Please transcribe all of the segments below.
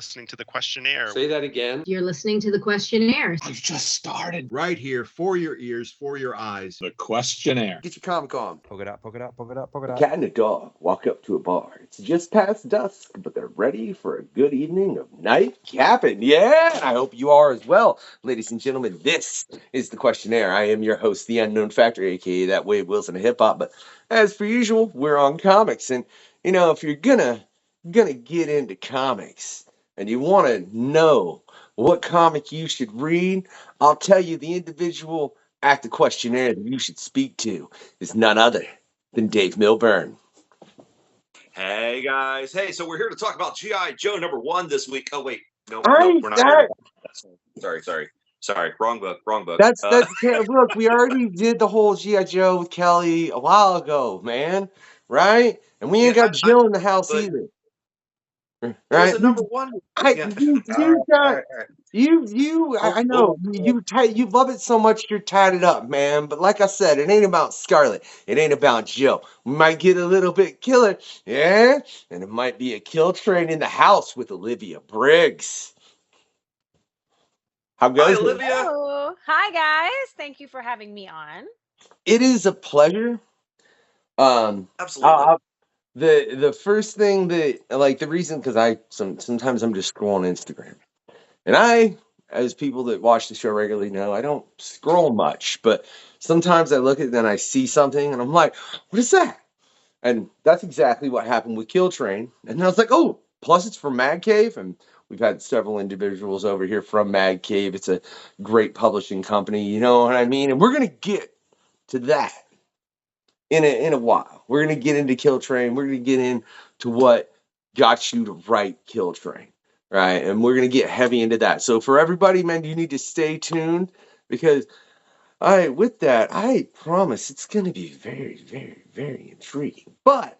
listening to the questionnaire. Say that again. You're listening to the questionnaires. I've just started. Right here, for your ears, for your eyes. The questionnaire. Get your comic on. Poke it up, poke it up, poke it up, poke it A up. cat and a dog walk up to a bar. It's just past dusk, but they're ready for a good evening of night capping. Yeah, and I hope you are as well. Ladies and gentlemen, this is the questionnaire. I am your host, the Unknown Factor, aka that Wade Wilson of hip hop. But as per usual, we're on comics. And you know, if you're gonna get into comics and you want to know what comic you should read, I'll tell you the individual at the questionnaire that you should speak to is none other than Dave Milburn. Hey guys, hey, so we're here to talk about G.I. Joe #1 this week. Oh wait, no, Hey, we're not. Sorry, wrong book. That's look, we already did the whole G.I. Joe with Kelly a while ago, man. Right? And we ain't got Jill in the house either. Right? #1. I know you love it so much you're tatted up, man. But like I said, it ain't about Scarlet. It ain't about Jill. We might get a little bit killer, yeah, and it might be a kill train in the house with Olivia Briggs. How goes it? Olivia. Hello. Hi guys. Thank you for having me on. It is a pleasure. Absolutely. The first thing that, like, the reason, because sometimes I'm just scrolling Instagram, and I, as people that watch the show regularly know, I don't scroll much, but sometimes I look at it and I see something and I'm like, what is that? And that's exactly what happened with Kill Train. And I was like, oh, plus it's from Mad Cave, and we've had several individuals over here from Mad Cave. It's a great publishing company, you know what I mean? And we're gonna get to that in a while. We're going to get into Kill Train. We're going to get into what got you to write Kill Train, right? And we're going to get heavy into that. So for everybody, man, you need to stay tuned because with that, I promise it's going to be very, very, very intriguing. But,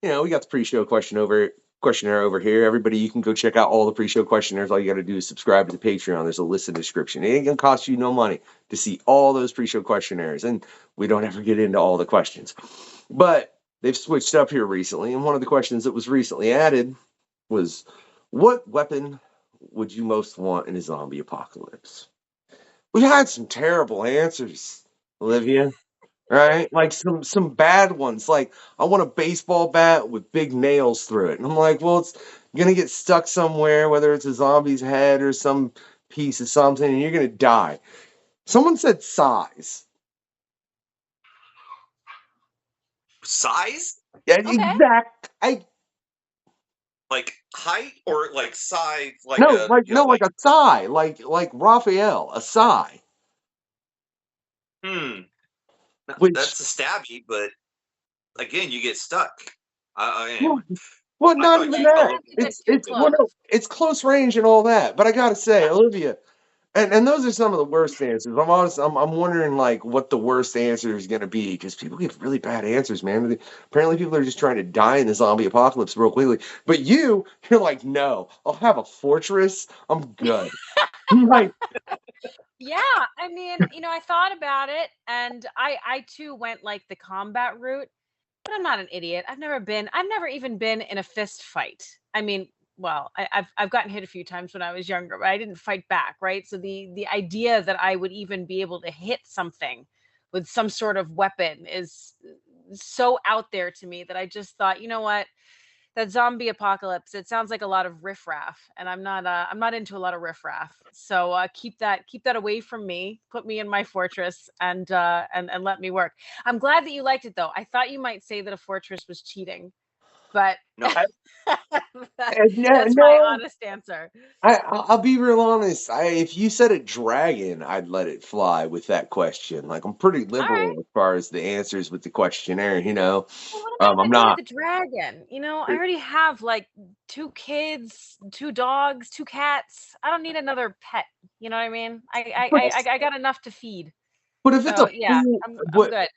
you know, we got the pre-show questionnaire over here. Everybody, you can go check out all the pre-show questionnaires. All you got to do is subscribe to the Patreon. There's a list in the description. It ain't going to cost you no money to see all those pre-show questionnaires. And we don't ever get into all the questions. But they've switched up here recently. And one of the questions that was recently added was, what weapon would you most want in a zombie apocalypse? We had some terrible answers, Olivia. Right? Like some bad ones. Like, I want a baseball bat with big nails through it. And I'm like, well, it's going to get stuck somewhere, whether it's a zombie's head or some piece of something, and you're going to die. Someone said size. Size? Yeah, Okay. exact. Like height or like size? Like like a thigh. Like Raphael, a thigh. That's a stabby, but again, you get stuck. Well, not even that. It's close range and all that. But I gotta say, Olivia, and those are some of the worst answers. I'm wondering like what the worst answer is gonna be because people give really bad answers, man. Apparently, people are just trying to die in the zombie apocalypse real quickly. But you're like, no, I'll have a fortress. I'm good. Like. Yeah, I mean, you know, I thought about it, and I too went like the combat route, but I'm not an idiot. I've never even been in a fist fight. I mean, well, I've gotten hit a few times when I was younger, but I didn't fight back, right? So the idea that I would even be able to hit something with some sort of weapon is so out there to me that I just thought, you know what? That zombie apocalypse, it sounds like a lot of riffraff, and I'm not into a lot of riffraff. So keep that away from me. Put me in my fortress and let me work. I'm glad that you liked it though. I thought you might say that a fortress was cheating, but no. That's my honest answer. I'll be real honest. If you said a dragon, I'd let it fly with that question. Like, I'm pretty liberal as far as the answers with the questionnaire, you know. Well, what am I I'm not. with the dragon? You know, I already have like 2 kids, 2 dogs, 2 cats. I don't need another pet. You know what I mean? I got enough to feed. But if it's I'm good.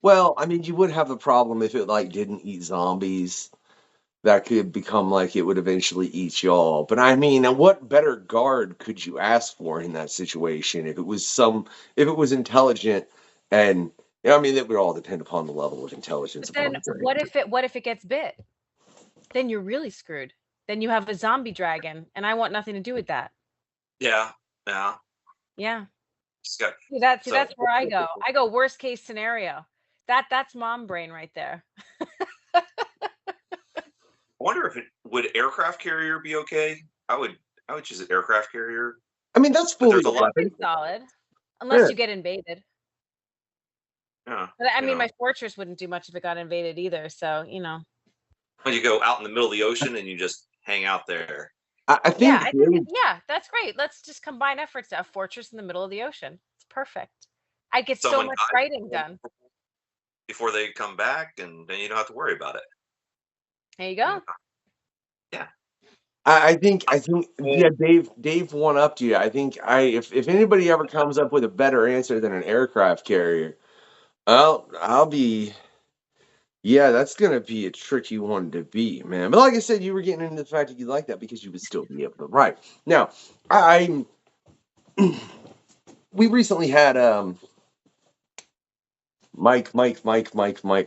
Well, I mean, you would have the problem if it like didn't eat zombies. That could become like it would eventually eat y'all. But I mean, what better guard could you ask for in that situation? If it was intelligent, and I mean, that would all depend upon the level of intelligence. But then, what if it gets bit? Then you're really screwed. then you have a zombie dragon, and I want nothing to do with that. Yeah. Yeah. Just got, See, that's so where I go. I go worst case scenario. That's mom brain right there. I wonder if would aircraft carrier be okay? I would choose an aircraft carrier. I mean, that's But fully there's a lot. Pretty solid. Unless Yeah. you get invaded. Yeah. But I you mean, know, my fortress wouldn't do much if it got invaded either. So, when you go out in the middle of the ocean and you just hang out there. I think yeah, yeah, that's great. Let's just combine efforts to have a fortress in the middle of the ocean. It's perfect. I get so Someone much dies writing done. before they come back, and then you don't have to worry about it. There you go. Yeah. I think yeah, Dave one upped you. I think if anybody ever comes up with a better answer than an aircraft carrier, I'll be. Yeah, that's gonna be a tricky one to beat, man. But like I said, you were getting into the fact that you like that because you would still be able to write. Now, I'm. We recently had Mike. I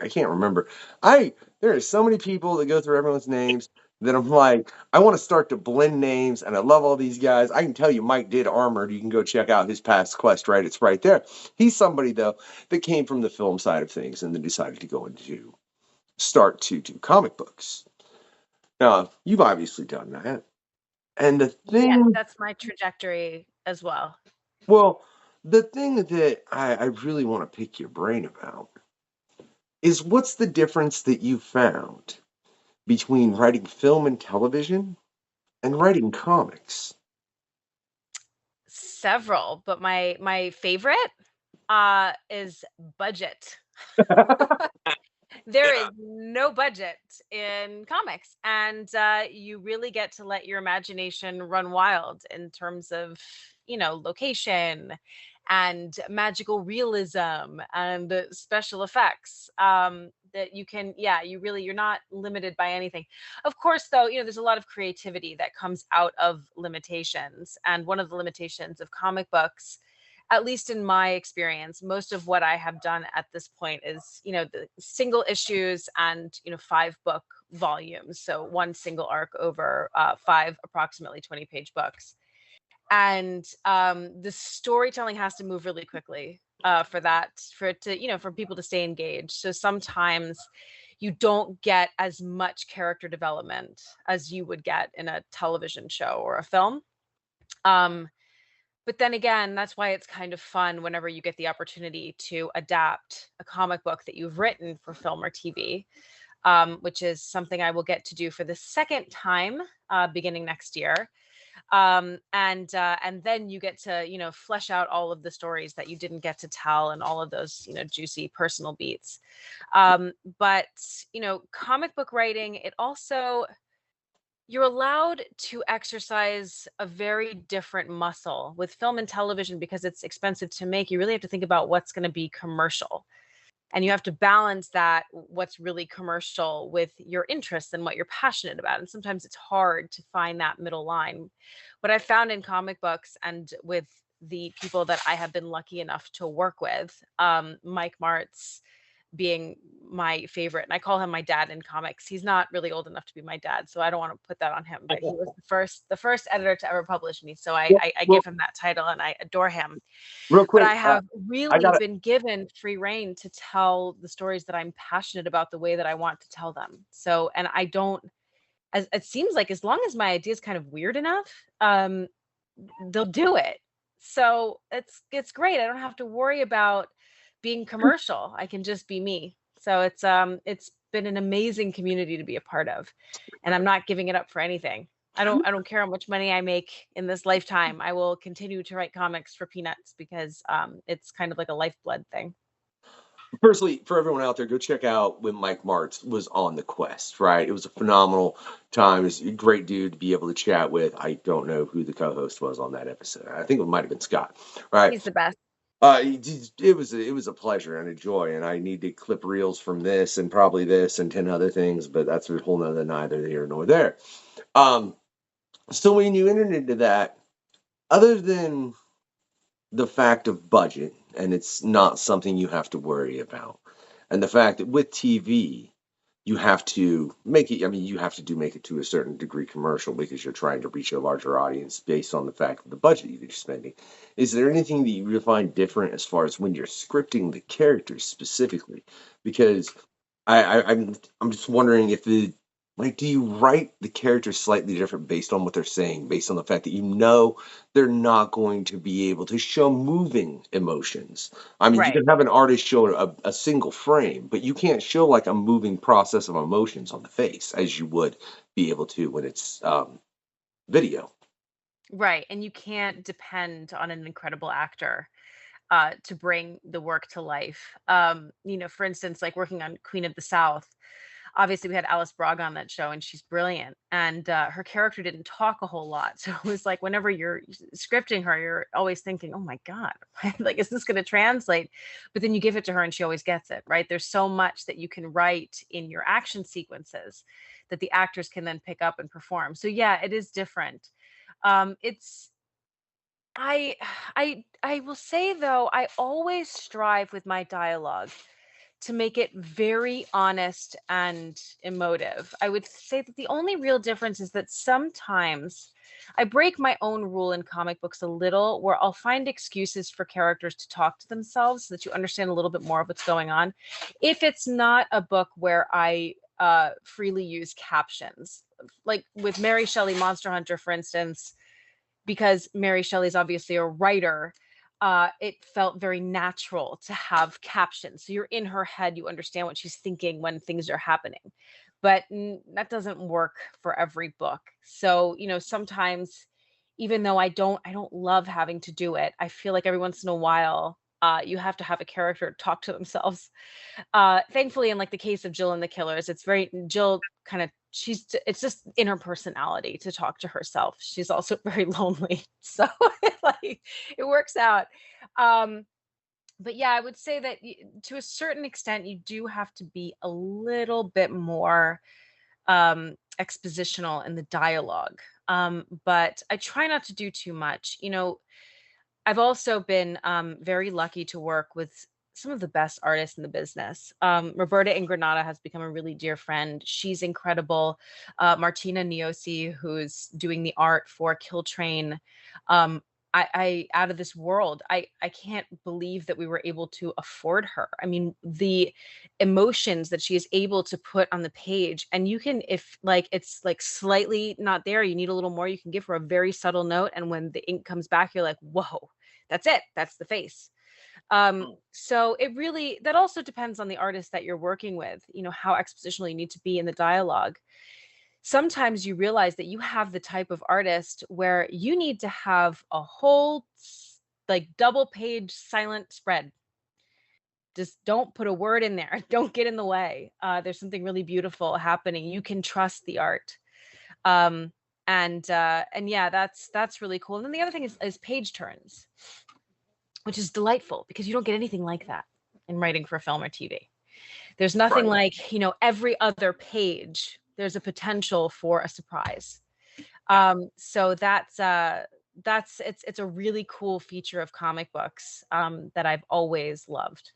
can't remember. There are so many people that go through everyone's names that I'm like, I want to start to blend names, and I love all these guys. I can tell you, Mike did Armored. You can go check out his past quest, right? It's right there. He's somebody though that came from the film side of things and then decided to go into start to do comic books. Now, you've obviously done that. And the Yeah, thing, that's my trajectory as well. well, the thing that I really want to pick your brain about is what's the difference that you found between writing film and television and writing comics? Several, but my favorite is budget. There Yeah. is no budget in comics, and you really get to let your imagination run wild in terms of location and magical realism and special effects. That you can, yeah, you're not limited by anything. Of course, though, there's a lot of creativity that comes out of limitations, and one of the limitations of comic books, at least in my experience, most of what I have done at this point is, the single issues and, 5-book volumes. So one single arc over 5 approximately 20-page books. And the storytelling has to move really quickly for it to, for people to stay engaged. So sometimes you don't get as much character development as you would get in a television show or a film. But then again, that's why it's kind of fun whenever you get the opportunity to adapt a comic book that you've written for film or TV, which is something I will get to do for the second time beginning next year. And then you get to flesh out all of the stories that you didn't get to tell and all of those juicy personal beats. But comic book writing, it also, you're allowed to exercise a very different muscle with film and television. Because it's expensive to make, you really have to think about what's going to be commercial, and you have to balance that, what's really commercial, with your interests and what you're passionate about. And sometimes it's hard to find that middle line. What I found in comic books and with the people that I have been lucky enough to work with, Mike Martz being my favorite, and I call him my dad in comics. He's not really old enough to be my dad, so I don't want to put that on him, but he was the first editor to ever publish me, so I Well, give him that title and I adore him. real But quick, I have I really got been given free reign to tell the stories that I'm passionate about the way that I want to tell them. So, and I don't, as it seems like, as long as my idea is kind of weird enough, they'll do it. So it's great. I don't have to worry about being commercial. I can just be me. So it's been an amazing community to be a part of, and I'm not giving it up for anything. I don't care how much money I make in this lifetime. I will continue to write comics for peanuts because it's kind of like a lifeblood thing. Firstly, for everyone out there, go check out when Mike Martz was on the Quest, right? It was a phenomenal time. He's a great dude to be able to chat with. I don't know who the co-host was on that episode. I think it might have been Scott, right? He's the best. It was a pleasure and a joy, and I need to clip reels from this and probably this and 10 other things, but that's a whole nother neither here nor there. So when you entered into that, other than the fact of budget, and it's not something you have to worry about, and the fact that with TV, you have to make it. I mean, you have to make it to a certain degree commercial because you're trying to reach a larger audience based on the fact of the budget that you're spending. Is there anything that you find different as far as when you're scripting the characters specifically? Because I'm just wondering if do you write the characters slightly different based on what they're saying, based on the fact that they're not going to be able to show moving emotions? I mean, you Right. can have an artist show a single frame, but you can't show like a moving process of emotions on the face as you would be able to when it's video. Right. And you can't depend on an incredible actor to bring the work to life. For instance, like working on Queen of the South, obviously we had Alice Braga on that show and she's brilliant. And her character didn't talk a whole lot. So it was like whenever you're scripting her, you're always thinking, oh my God, like, is this going to translate? But then you give it to her and she always gets it, right? There's so much that you can write in your action sequences that the actors can then pick up and perform. So yeah, it is different. It's I I will say though, I always strive with my dialogue to make it very honest and emotive. I would say that the only real difference is that sometimes I break my own rule in comic books a little, where I'll find excuses for characters to talk to themselves so that you understand a little bit more of what's going on. If it's not a book where I freely use captions, like with Mary Shelley Monster Hunter, for instance, because Mary Shelley is obviously a writer, it felt very natural to have captions. So you're in her head, you understand what she's thinking when things are happening. But that doesn't work for every book. So, sometimes even though I don't love having to do it, I feel like every once in a while, you have to have a character talk to themselves. Thankfully, in like the case of Jill and the Killers, Jill kind of it's just in her personality to talk to herself. She's also very lonely, so like it works out. But yeah, I would say that to a certain extent, you do have to be a little bit more expositional in the dialogue. But I try not to do too much. I've also been very lucky to work with some of the best artists in the business. Roberta Ingranata has become a really dear friend. She's incredible. Martina Niosi, who's doing the art for Kill Train, I out of this world. I can't believe that we were able to afford her. I mean, the emotions that she is able to put on the page, and you can, if like it's like slightly not there, you need a little more, you can give her a very subtle note, and when the ink comes back, you're like, whoa, that's it, that's the face. So that also depends on the artist that you're working with, how expositional you need to be in the dialogue. Sometimes you realize that you have the type of artist where you need to have a whole like double page silent spread. Just don't put a word in there. Don't get in the way. There's something really beautiful happening. You can trust the art. And yeah, that's really cool. And then the other thing is page turns, which is delightful because you don't get anything like that in writing for film or TV. There's nothing Right. like, every other page, there's a potential for a surprise. So it's a really cool feature of comic books that I've always loved.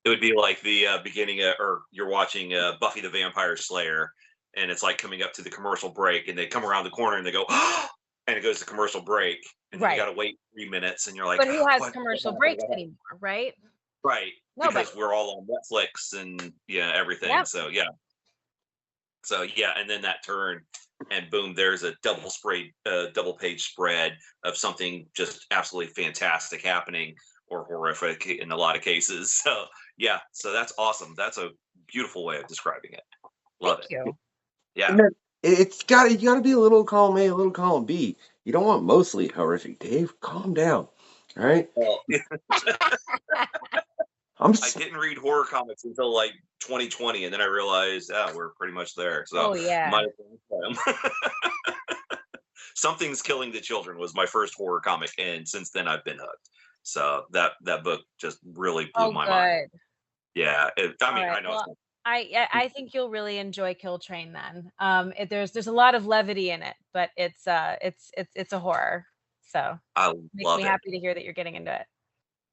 It would be like the beginning or you're watching Buffy the Vampire Slayer, and it's like coming up to the commercial break, and they come around the corner and they go, and it goes to commercial break, and then you Right. got to wait 3 minutes, and you're like, But who has what? commercial breaks anymore, right? Right, Nobody. because we're all on Netflix and everything. Yep. So and then that turn, and boom, there's a double page spread of something just absolutely fantastic happening, or horrific in a lot of cases. So so that's awesome. That's a beautiful way of describing it. Love Thank it. you. Yeah. And then you got to be a little column A, a little column B. You don't want mostly horrific, Dave. Calm down. All right. Well, I'm I didn't read horror comics until like 2020, and then I realized, we're pretty much there. So Oh yeah. might as well play 'em. Something's Killing the Children was my first horror comic, and since then I've been hooked. So that book just really blew my mind. Good. Yeah, I mean, All right. I know Well, it's not, I think you'll really enjoy Kill Train then. There's a lot of levity in it, but it's a horror. So I makes love me it. happy to hear that you're getting into it.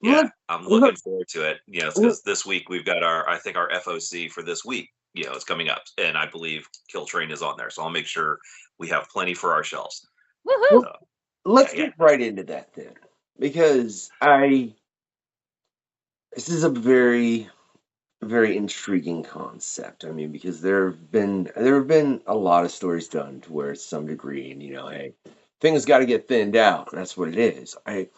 Yeah, Look, I'm look, looking forward to it. You know, look. because this week we've got I think our FOC for this week, you know, it's coming up. And I believe Kill Train is on there. So I'll make sure we have plenty for our shelves. Woohoo! Well, So, let's yeah. get right into that then, because this is a very, very intriguing concept. I mean, because there have been a lot of stories done to where, to some degree, and hey, things got to get thinned out. That's what it is. I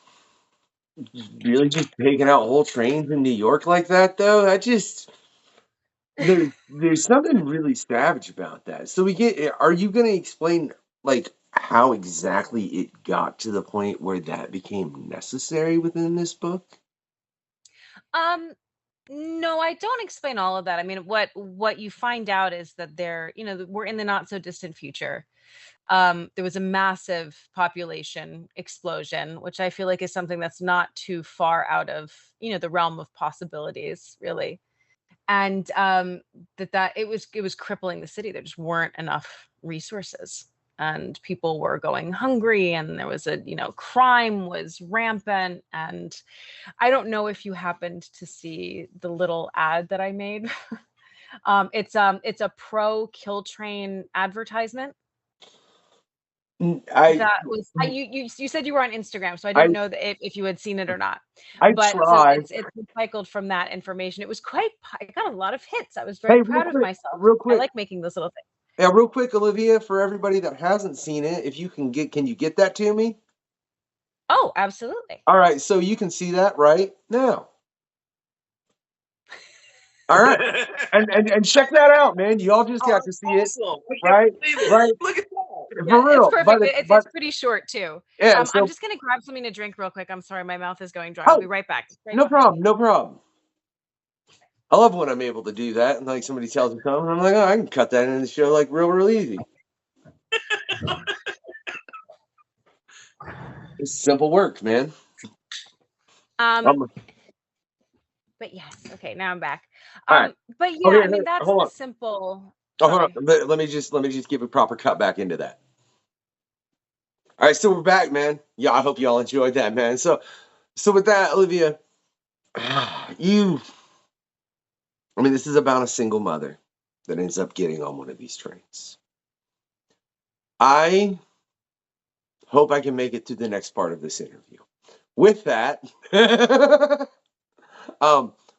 really just taking out whole trains in New York like that, though. There's something really savage about that. So are you going to explain like how exactly it got to the point where that became necessary within this book? Um, no, I don't explain all of that. I mean, what you find out is that we're in the not so distant future. There was a massive population explosion, which I feel like is something that's not too far out of, the realm of possibilities, really. And that it was crippling the city. There just weren't enough resources. And people were going hungry, and there was crime was rampant. And I don't know if you happened to see the little ad that I made. It's a pro kill train advertisement. I That was you said you were on Instagram, so I I didn't know that if you had seen it or not. I But so tried. it's recycled from that information. It was I got a lot of hits. I was very Hey, real proud of quick, myself. real I quick, like making those little things. yeah, real quick, Olivia, for everybody that hasn't seen it, if you can you get that to me? Oh, absolutely. All right, so you can see that right now. All right, and check that out, man. Y'all just got Oh, to see it, awesome. I can't right? believe it. Right, Look at that. Yeah, for it's real. perfect. It's pretty short too. Yeah, I'm so just gonna grab something to drink real quick. I'm sorry, my mouth is going dry. I'll oh, be right back. It's right no behind problem, me. no problem. I love when I'm able to do that, and like somebody tells me something, I'm like, oh, I can cut that into the show like real easy. It's simple work, man. Um, All but yes, okay, now I'm back. right. But Oh, yeah, here, I mean that's hold the on. simple. Oh, hold Sorry. on. Let me just give a proper cut back into that. All right, so we're back, man. Yeah, I hope y'all enjoyed that, man. So with that, Olivia, you, I mean, this is about a single mother that ends up getting on one of these trains. I hope I can make it to the next part of this interview. With that,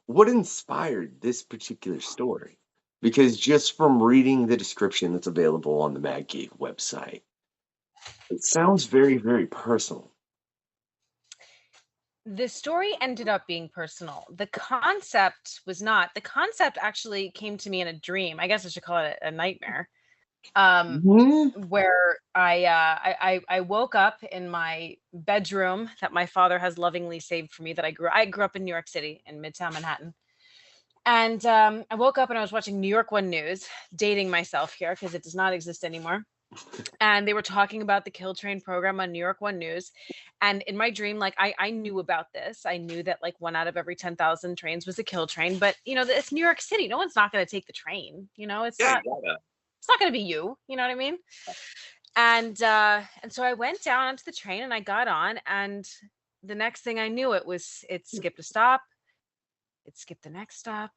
what inspired this particular story? Because just from reading the description that's available on the Mad Geek website, it sounds very, very personal. The story ended up being personal. The concept was not. The concept actually came to me in a dream. I guess I should call it a nightmare. Where I woke up in my bedroom that my father has lovingly saved for me. I grew up in New York City in Midtown Manhattan, and I woke up and I was watching New York One News, dating myself here because it does not exist anymore. And they were talking about the Kill Train program on New York One News. And in my dream, like I knew about this. I knew that like 1 out of every 10,000 trains was a kill train. But it's New York City. No one's not going to take the train. It's Yeah, not. you gotta. It's not going to be you. You know what I mean? And so I went down onto the train and I got on. And the next thing I knew, it skipped a stop. It skipped the next stop.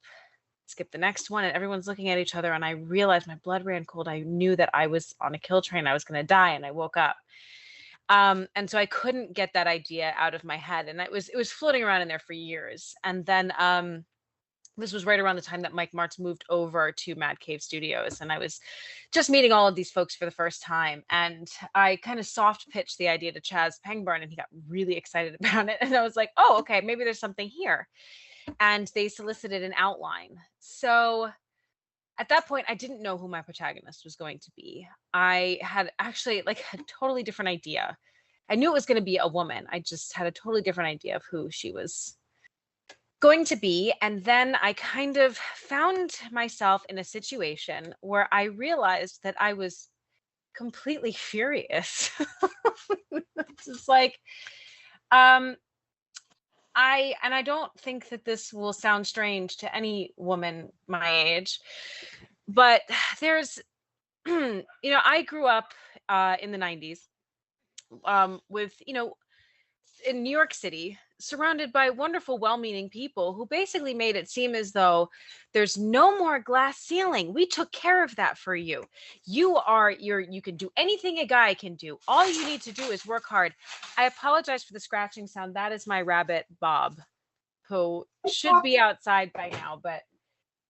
Skip the next one, and everyone's looking at each other, and I realized my blood ran cold. I knew that I was on a kill train. I was going to die, and I woke up. And so I couldn't get that idea out of my head, and it was floating around in there for years. And then this was right around the time that Mike Martz moved over to Mad Cave Studios, and I was just meeting all of these folks for the first time. And I kind of soft pitched the idea to Chaz Pangburn, and he got really excited about it. And I was like, oh, okay, maybe there's something here. And they solicited an outline. So at that point, I didn't know who my protagonist was going to be. I had actually like a totally different idea. I knew it was going to be a woman. I just had a totally different idea of who she was going to be. And then I kind of found myself in a situation where I realized that I was completely furious. It's just like, I don't think that this will sound strange to any woman my age, but there's, I grew up in the 90s with, in New York City, surrounded by wonderful, well-meaning people who basically made it seem as though there's no more glass ceiling. We took care of that for you. You can do anything a guy can do. All you need to do is work hard. I apologize for the scratching sound. That is my rabbit, Bob, who should be outside by now, but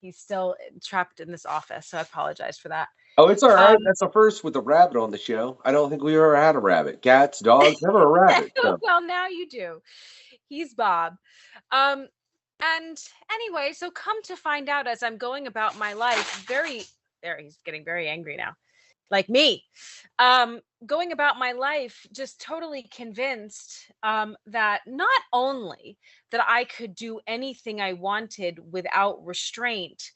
he's still trapped in this office. So I apologize for that. Oh, it's all right. That's a first with a rabbit on the show. I don't think we ever had a rabbit. Cats, dogs, never a rabbit. So. Well, now you do. He's Bob. And anyway, so come to find out as I'm going about my life, he's getting very angry now, like me. Going about my life, just totally convinced that not only that I could do anything I wanted without restraint,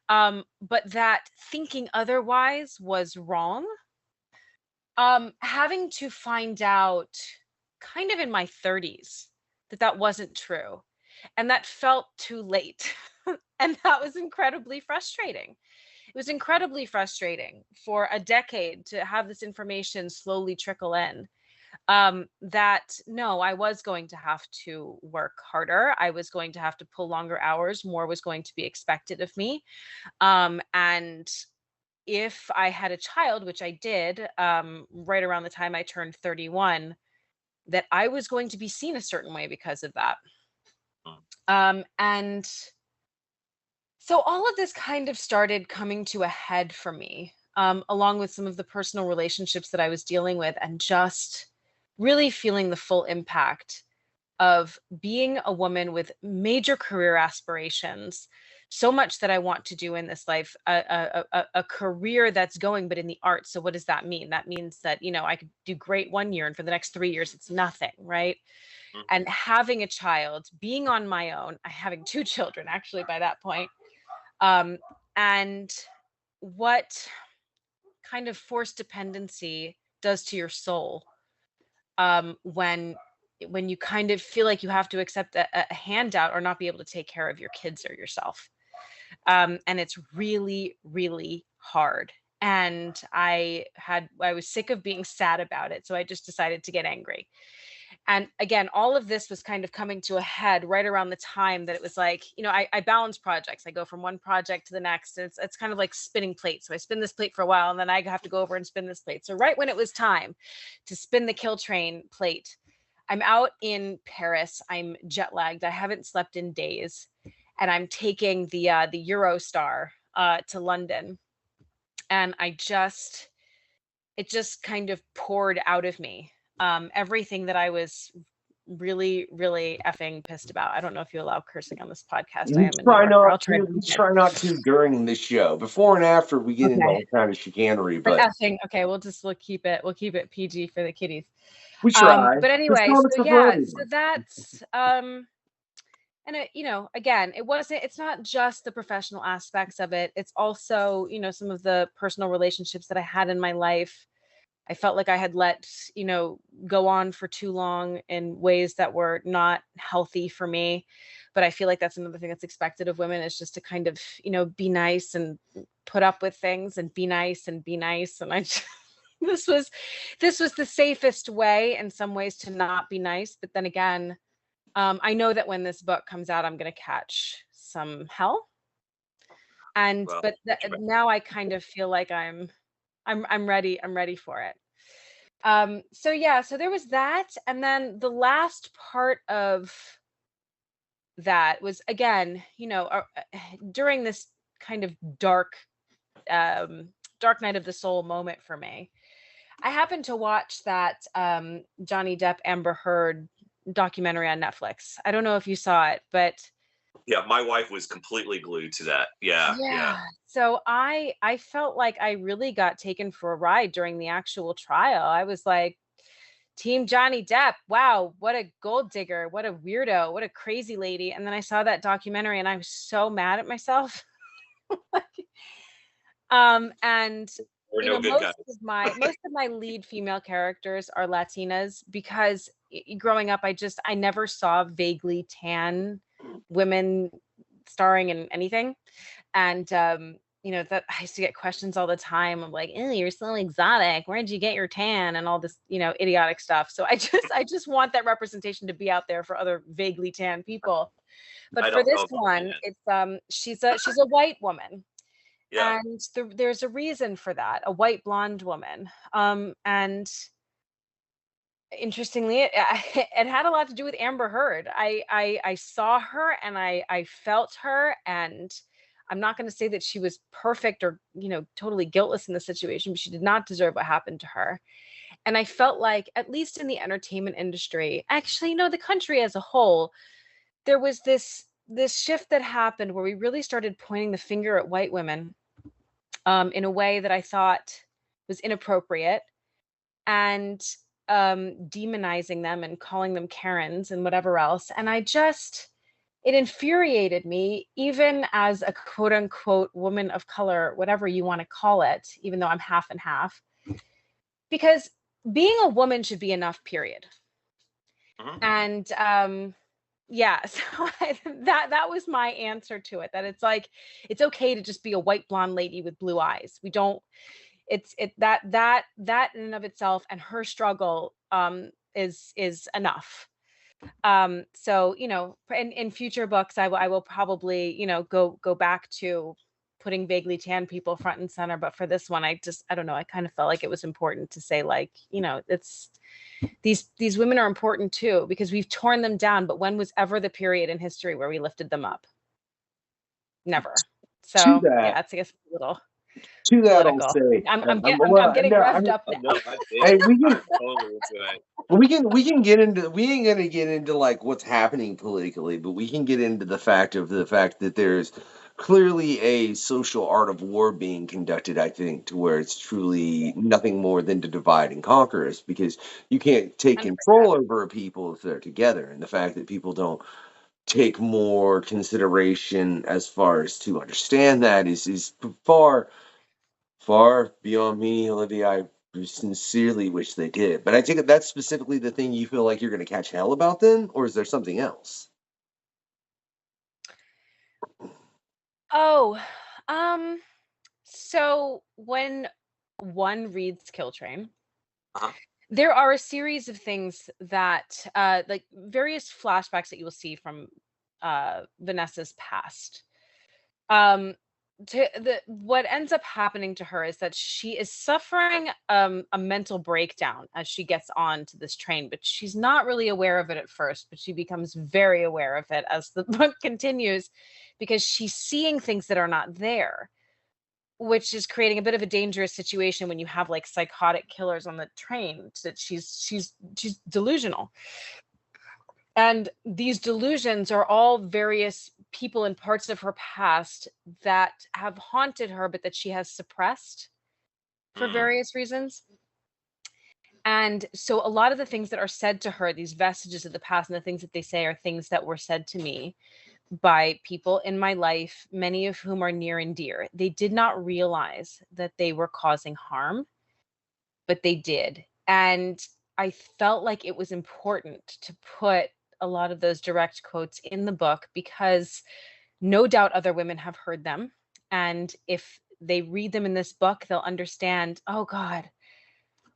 but that thinking otherwise was wrong. Having to find out kind of in my 30s that wasn't true, and that felt too late. And that was incredibly frustrating. It was incredibly frustrating for a decade to have this information slowly trickle in. That no, I was going to have to work harder. I was going to have to pull longer hours. More was going to be expected of me. And if I had a child, which I did, right around the time I turned 31, that I was going to be seen a certain way because of that. And so all of this kind of started coming to a head for me, along with some of the personal relationships that I was dealing with, and just really feeling the full impact of being a woman with major career aspirations, so much that I want to do in this life, a career that's going, but in the arts. So what does that mean? That means that, I could do great 1 year and for the next 3 years, it's nothing, right? Mm-hmm. And having a child, being on my own, having 2 children actually by that point, and what kind of forced dependency does to your soul, when you kind of feel like you have to accept a handout or not be able to take care of your kids or yourself. And it's really, really hard. And I was sick of being sad about it. So I just decided to get angry. And again, all of this was kind of coming to a head right around the time that it was like, I balance projects. I go from one project to the next. And it's kind of like spinning plates. So I spin this plate for a while, and then I have to go over and spin this plate. So right when it was time to spin the Kill Train plate, I'm out in Paris. I'm jet lagged. I haven't slept in days. And I'm taking the Eurostar to London. And it just kind of poured out of me. Everything that I was really, really effing pissed about. I don't know if you allow cursing on this podcast. I am try not to during this show. Before and after, we get into all kind of chicanery. But effing, okay, we'll keep it PG for the kiddies. We try. But anyway, so that's and again, it's not just the professional aspects of it. It's also, some of the personal relationships that I had in my life. I felt like I had let, go on for too long in ways that were not healthy for me. But I feel like that's another thing that's expected of women, is just to kind of, be nice and put up with things and be nice and be nice. And this was the safest way in some ways to not be nice. But then again, I know that when this book comes out, I'm going to catch some hell. And, now I kind of feel like I'm ready. I'm ready for it. So there was that. And then the last part of that was, again, during this kind of dark night of the soul moment for me, I happened to watch that Johnny Depp Amber Heard documentary on Netflix. I don't know if you saw it, but yeah, my wife was completely glued to that. Yeah. So I felt like I really got taken for a ride during the actual trial. I was like, Team Johnny Depp, wow, what a gold digger, what a weirdo, what a crazy lady. And then I saw that documentary and I was so mad at myself. And most of my lead female characters are Latinas, because growing up, I never saw vaguely tan women starring in anything. And that I used to get questions all the time of like, "Ew, you're so exotic. Where'd you get your tan?" and all this, idiotic stuff. So I just want that representation to be out there for other vaguely tan people. But I for don't know this about one, that. it's she's a white woman, Yeah. and there's a reason for that. A white blonde woman, and interestingly, it had a lot to do with Amber Heard. I saw her and I felt her, and I'm not going to say that she was perfect or totally guiltless in the situation, but she did not deserve what happened to her. And I felt like, at least in the entertainment industry, actually, the country as a whole, there was this shift that happened where we really started pointing the finger at white women, in a way that I thought was inappropriate, and demonizing them and calling them Karens and whatever else. And it infuriated me, even as a quote unquote woman of color, whatever you want to call it, even though I'm half and half, because being a woman should be enough, period. Mhm. And yeah, so that was my answer to it, that it's like, it's okay to just be a white blonde lady with blue eyes. We don't, that in and of itself, and her struggle is enough. So in future books, I will probably go back to putting vaguely tan people front and center, but for this one, I don't know, I kind of felt like it was important to say, like, it's these women are important too, because we've torn them down, but when was ever the period in history where we lifted them up? Never. To So that, yeah, it's, I guess, a little I'll political. say, I'm well, getting no, I revved mean, up now. No, I did. hey, I'm totally into it. we can get into, we ain't gonna get into like what's happening politically, but we can get into the fact that there's clearly a social art of war being conducted, I think, to where it's truly nothing more than to divide and conquer us, because you can't take 100%. control over people if they're together. And the fact that people don't take more consideration as far as to understand that is far far beyond me, Olivia. I sincerely wish they did. But I take it that's specifically the thing you feel like you're going to catch hell about then, or is there something else? Oh, so when one reads Kill Train, Uh-huh. there are a series of things that, like various flashbacks that you will see from Vanessa's past. Um, what ends up happening to her is that she is suffering a mental breakdown as she gets on to this train, but she's not really aware of it at first, but she becomes very aware of it as the book continues, because she's seeing things that are not there, which is creating a bit of a dangerous situation when you have like psychotic killers on the train. That she's delusional, and these delusions are all various people and parts of her past that have haunted her, but that she has suppressed for Mm. various reasons. And so a lot of the things that are said to her, these vestiges of the past and the things that they say, are things that were said to me by people in my life, many of whom are near and dear. They did not realize that they were causing harm, but they did. And I felt like it was important to put a lot of those direct quotes in the book, because no doubt other women have heard them. And if they read them in this book, they'll understand, oh God,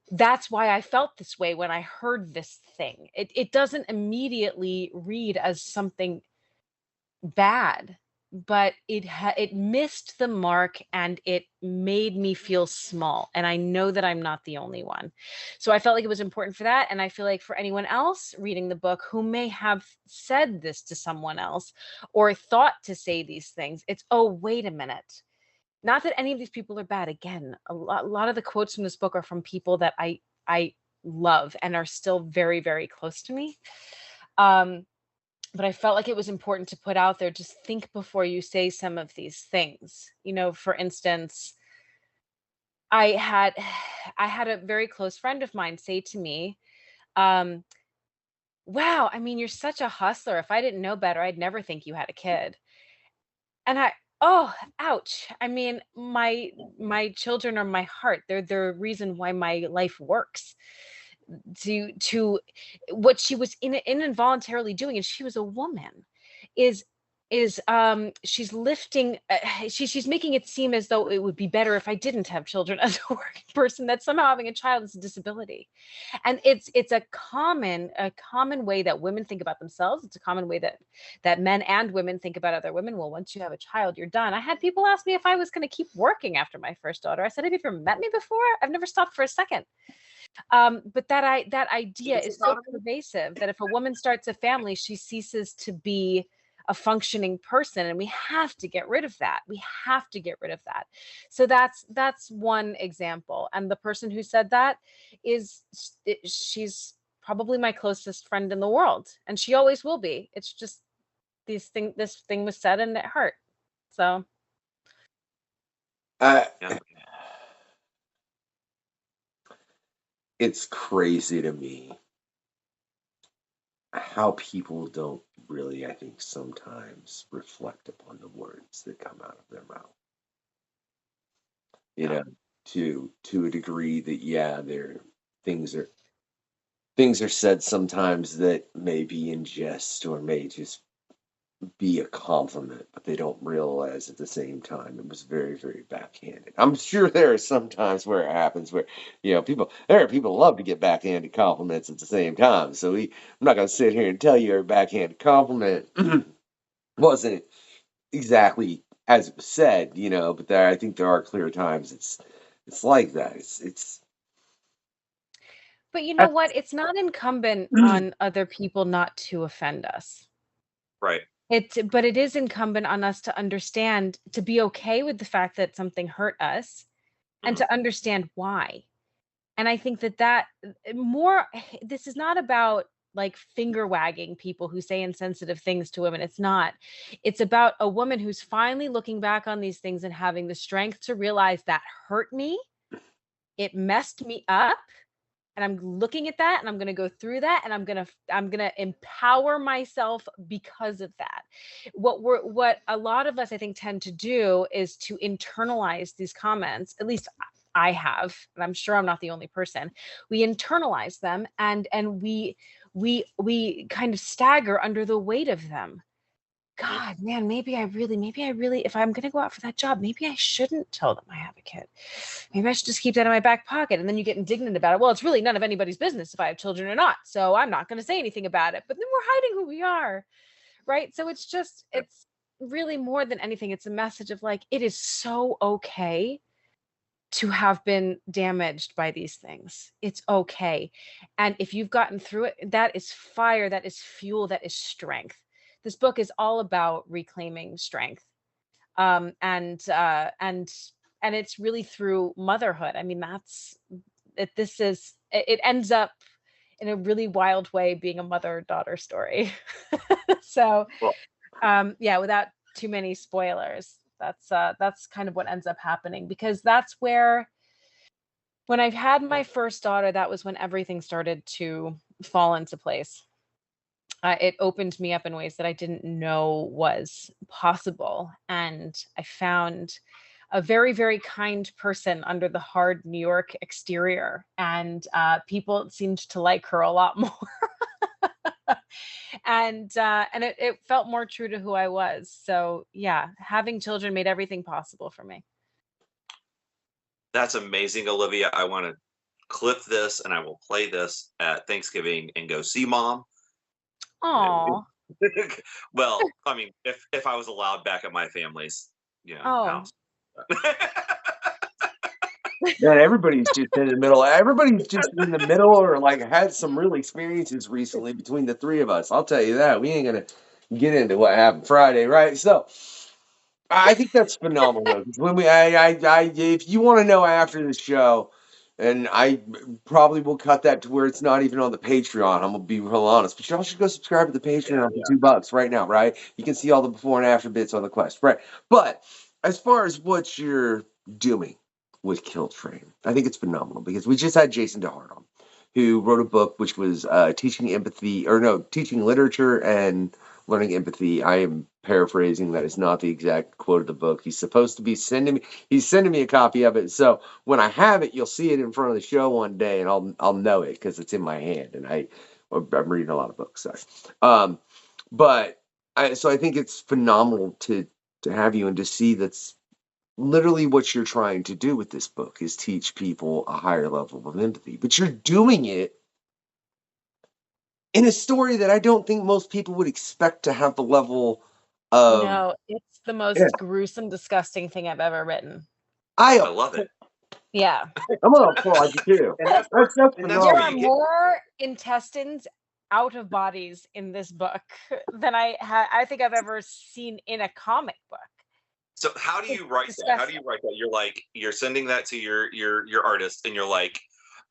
that's why I felt this way when I heard this thing. It doesn't immediately read as something bad, but it missed the mark, and it made me feel small, and I know that I'm not the only one. So I felt like it was important for that, and I feel like for anyone else reading the book who may have said this to someone else or thought to say these things, it's, oh, wait a minute. Not that any of these people are bad. Again, a lot of the quotes from this book are from people that I love and are still very, very close to me. But I felt like it was important to put out there, just think before you say some of these things. For instance, I had I had a very close friend of mine say to me, um, "Wow, I mean, you're such a hustler. If I didn't know better, I'd never think you had a kid." And oh, ouch. I mean, my children are my heart. They're the reason why my life works. To what she was involuntarily doing, and she was a woman, is she's lifting she's making it seem as though it would be better if I didn't have children as a working person, that somehow having a child is a disability. And it's a common way that women think about themselves. It's a common way that men and women think about other women. Well, once you have a child, you're done. I had people ask me if I was going to keep working after my first daughter. I said, have you ever met me before? I've never stopped for a second. But that idea is so pervasive that if a woman starts a family, she ceases to be a functioning person, and we have to get rid of that. We have to get rid of that. So that's one example. And the person who said that she's probably my closest friend in the world, and she always will be. It's just this thing was said and it hurt. So Yeah. It's crazy to me how people don't really, I think, sometimes reflect upon the words that come out of their mouth. You know, to a degree that, yeah, things are said sometimes that may be in jest or may just be a compliment, but they don't realize at the same time it was very, very backhanded. I'm sure there are some times where it happens where, there are people who love to get backhanded compliments at the same time. So I'm not going to sit here and tell you every backhanded compliment wasn't exactly as it was said, but I think there are clear times it's like that. But you know what? It's not incumbent on other people not to offend us. Right. But it is incumbent on us to understand, to be okay with the fact that something hurt us, and to understand why. And I think that this is not about like finger wagging people who say insensitive things to women. It's not. It's about a woman who's finally looking back on these things and having the strength to realize that hurt me. It messed me up. And I'm looking at that, and I'm going to go through that, and I'm going to empower myself because of that. What a lot of us, I think, tend to do is to internalize these comments. At least I have, and I'm sure I'm not the only person. We internalize them, and we kind of stagger under the weight of them. God, man, maybe I really, if I'm going to go out for that job, maybe I shouldn't tell them I have a kid. Maybe I should just keep that in my back pocket. And then you get indignant about it. Well, it's really none of anybody's business if I have children or not. So I'm not going to say anything about it. But then we're hiding who we are. Right. So it's really more than anything, it's a message of like, it is so okay to have been damaged by these things. It's okay. And if you've gotten through it, that is fire, that is fuel, that is strength. This book is all about reclaiming strength. And it's really through motherhood. I mean, it ends up in a really wild way being a mother-daughter story. So, without too many spoilers, that's kind of what ends up happening, because that's where, when I've had my first daughter, that was when everything started to fall into place. It opened me up in ways that I didn't know was possible. And I found a very, very kind person under the hard New York exterior. And people seemed to like her a lot more. And it felt more true to who I was. So yeah, having children made everything possible for me. That's amazing, Olivia. I want to clip this, and I will play this at Thanksgiving and go see Mom. Oh. Well, I mean, if I was allowed back at my family's, house. Man, everybody's just in the middle. Everybody's just in the middle, or like had some real experiences recently between the three of us. I'll tell you that. We ain't gonna get into what happened Friday, right? So I think that's phenomenal. When if you want to know after the show, and I probably will cut that to where it's not even on the Patreon. I'm gonna be real honest, but y'all should go subscribe to the Patreon for $2 right now, right? You can see all the before and after bits on the quest, right? But as far as what you're doing with Kill Train, I think it's phenomenal, because we just had Jason DeHart on, who wrote a book which was teaching literature and learning empathy. I am paraphrasing. That is not the exact quote of the book. He's supposed to be sending me a copy of it. So when I have it, you'll see it in front of the show one day, and I'll know it because it's in my hand, and I'm reading a lot of books. Sorry. But so I think it's phenomenal to have you and to see that's literally what you're trying to do with this book is teach people a higher level of empathy. But you're doing it in a story that I don't think most people would expect to have the level of. No, it's the most gruesome, disgusting thing I've ever written. I love it. Yeah. I'm gonna applaud you too. That's phenomenal. There are more intestines out of bodies in this book than I think I've ever seen in a comic book. So how do you write that? How do you write that? You're like, you're sending that to your artist, and you're like,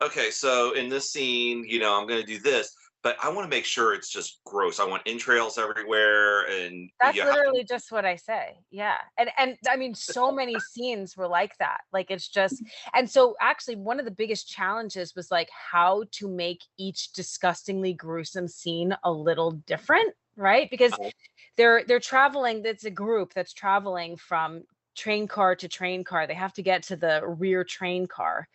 okay, so in this scene, you know, I'm going to do this, but I want to make sure it's just gross. I want entrails everywhere, and that's literally just what I say. Yeah, and I mean, so many scenes were like that. Like it's just, and so actually, one of the biggest challenges was like how to make each disgustingly gruesome scene a little different, right? Because they're traveling. It's a group that's traveling from train car to train car. They have to get to the rear train car.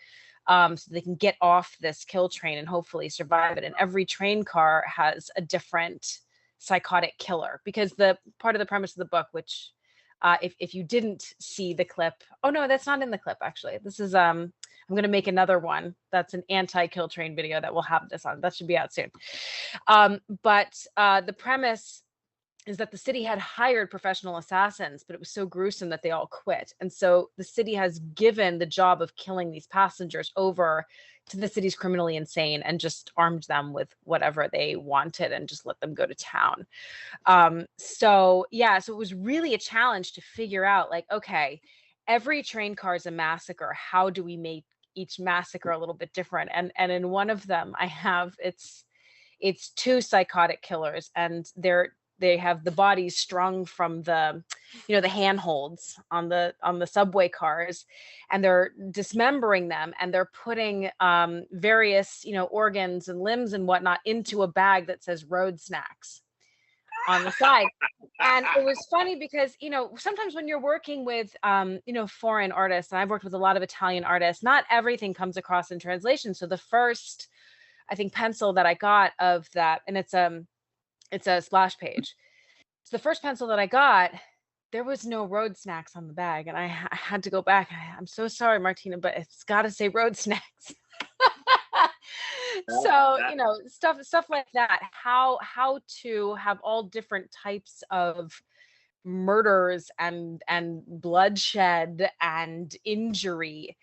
So they can get off this kill train and hopefully survive it. And every train car has a different psychotic killer, because the part of the premise of the book, which if you didn't see the clip, oh no, that's not in the clip actually. This is I'm going to make another one that's an anti-kill train video that will have this on. That should be out soon. But the premise is that the city had hired professional assassins, but it was so gruesome that they all quit. And so the city has given the job of killing these passengers over to the city's criminally insane and just armed them with whatever they wanted and just let them go to town. So it was really a challenge to figure out, like, okay, every train car is a massacre. How do we make each massacre a little bit different? And in one of them, I have it's two psychotic killers, and they have the bodies strung from the, you know, the handholds on the subway cars, and they're dismembering them, and they're putting various, you know, organs and limbs and whatnot into a bag that says road snacks on the side. And it was funny because, you know, sometimes when you're working with, you know, foreign artists, and I've worked with a lot of Italian artists, not everything comes across in translation. So the first, I think, pencil that I got of that, and it's a splash page. So the first pencil that I got, there was no road snacks on the bag, and I had to go back. I'm so sorry, Martina, but it's got to say road snacks. So, you know, stuff like that. How to have all different types of murders and bloodshed and injury,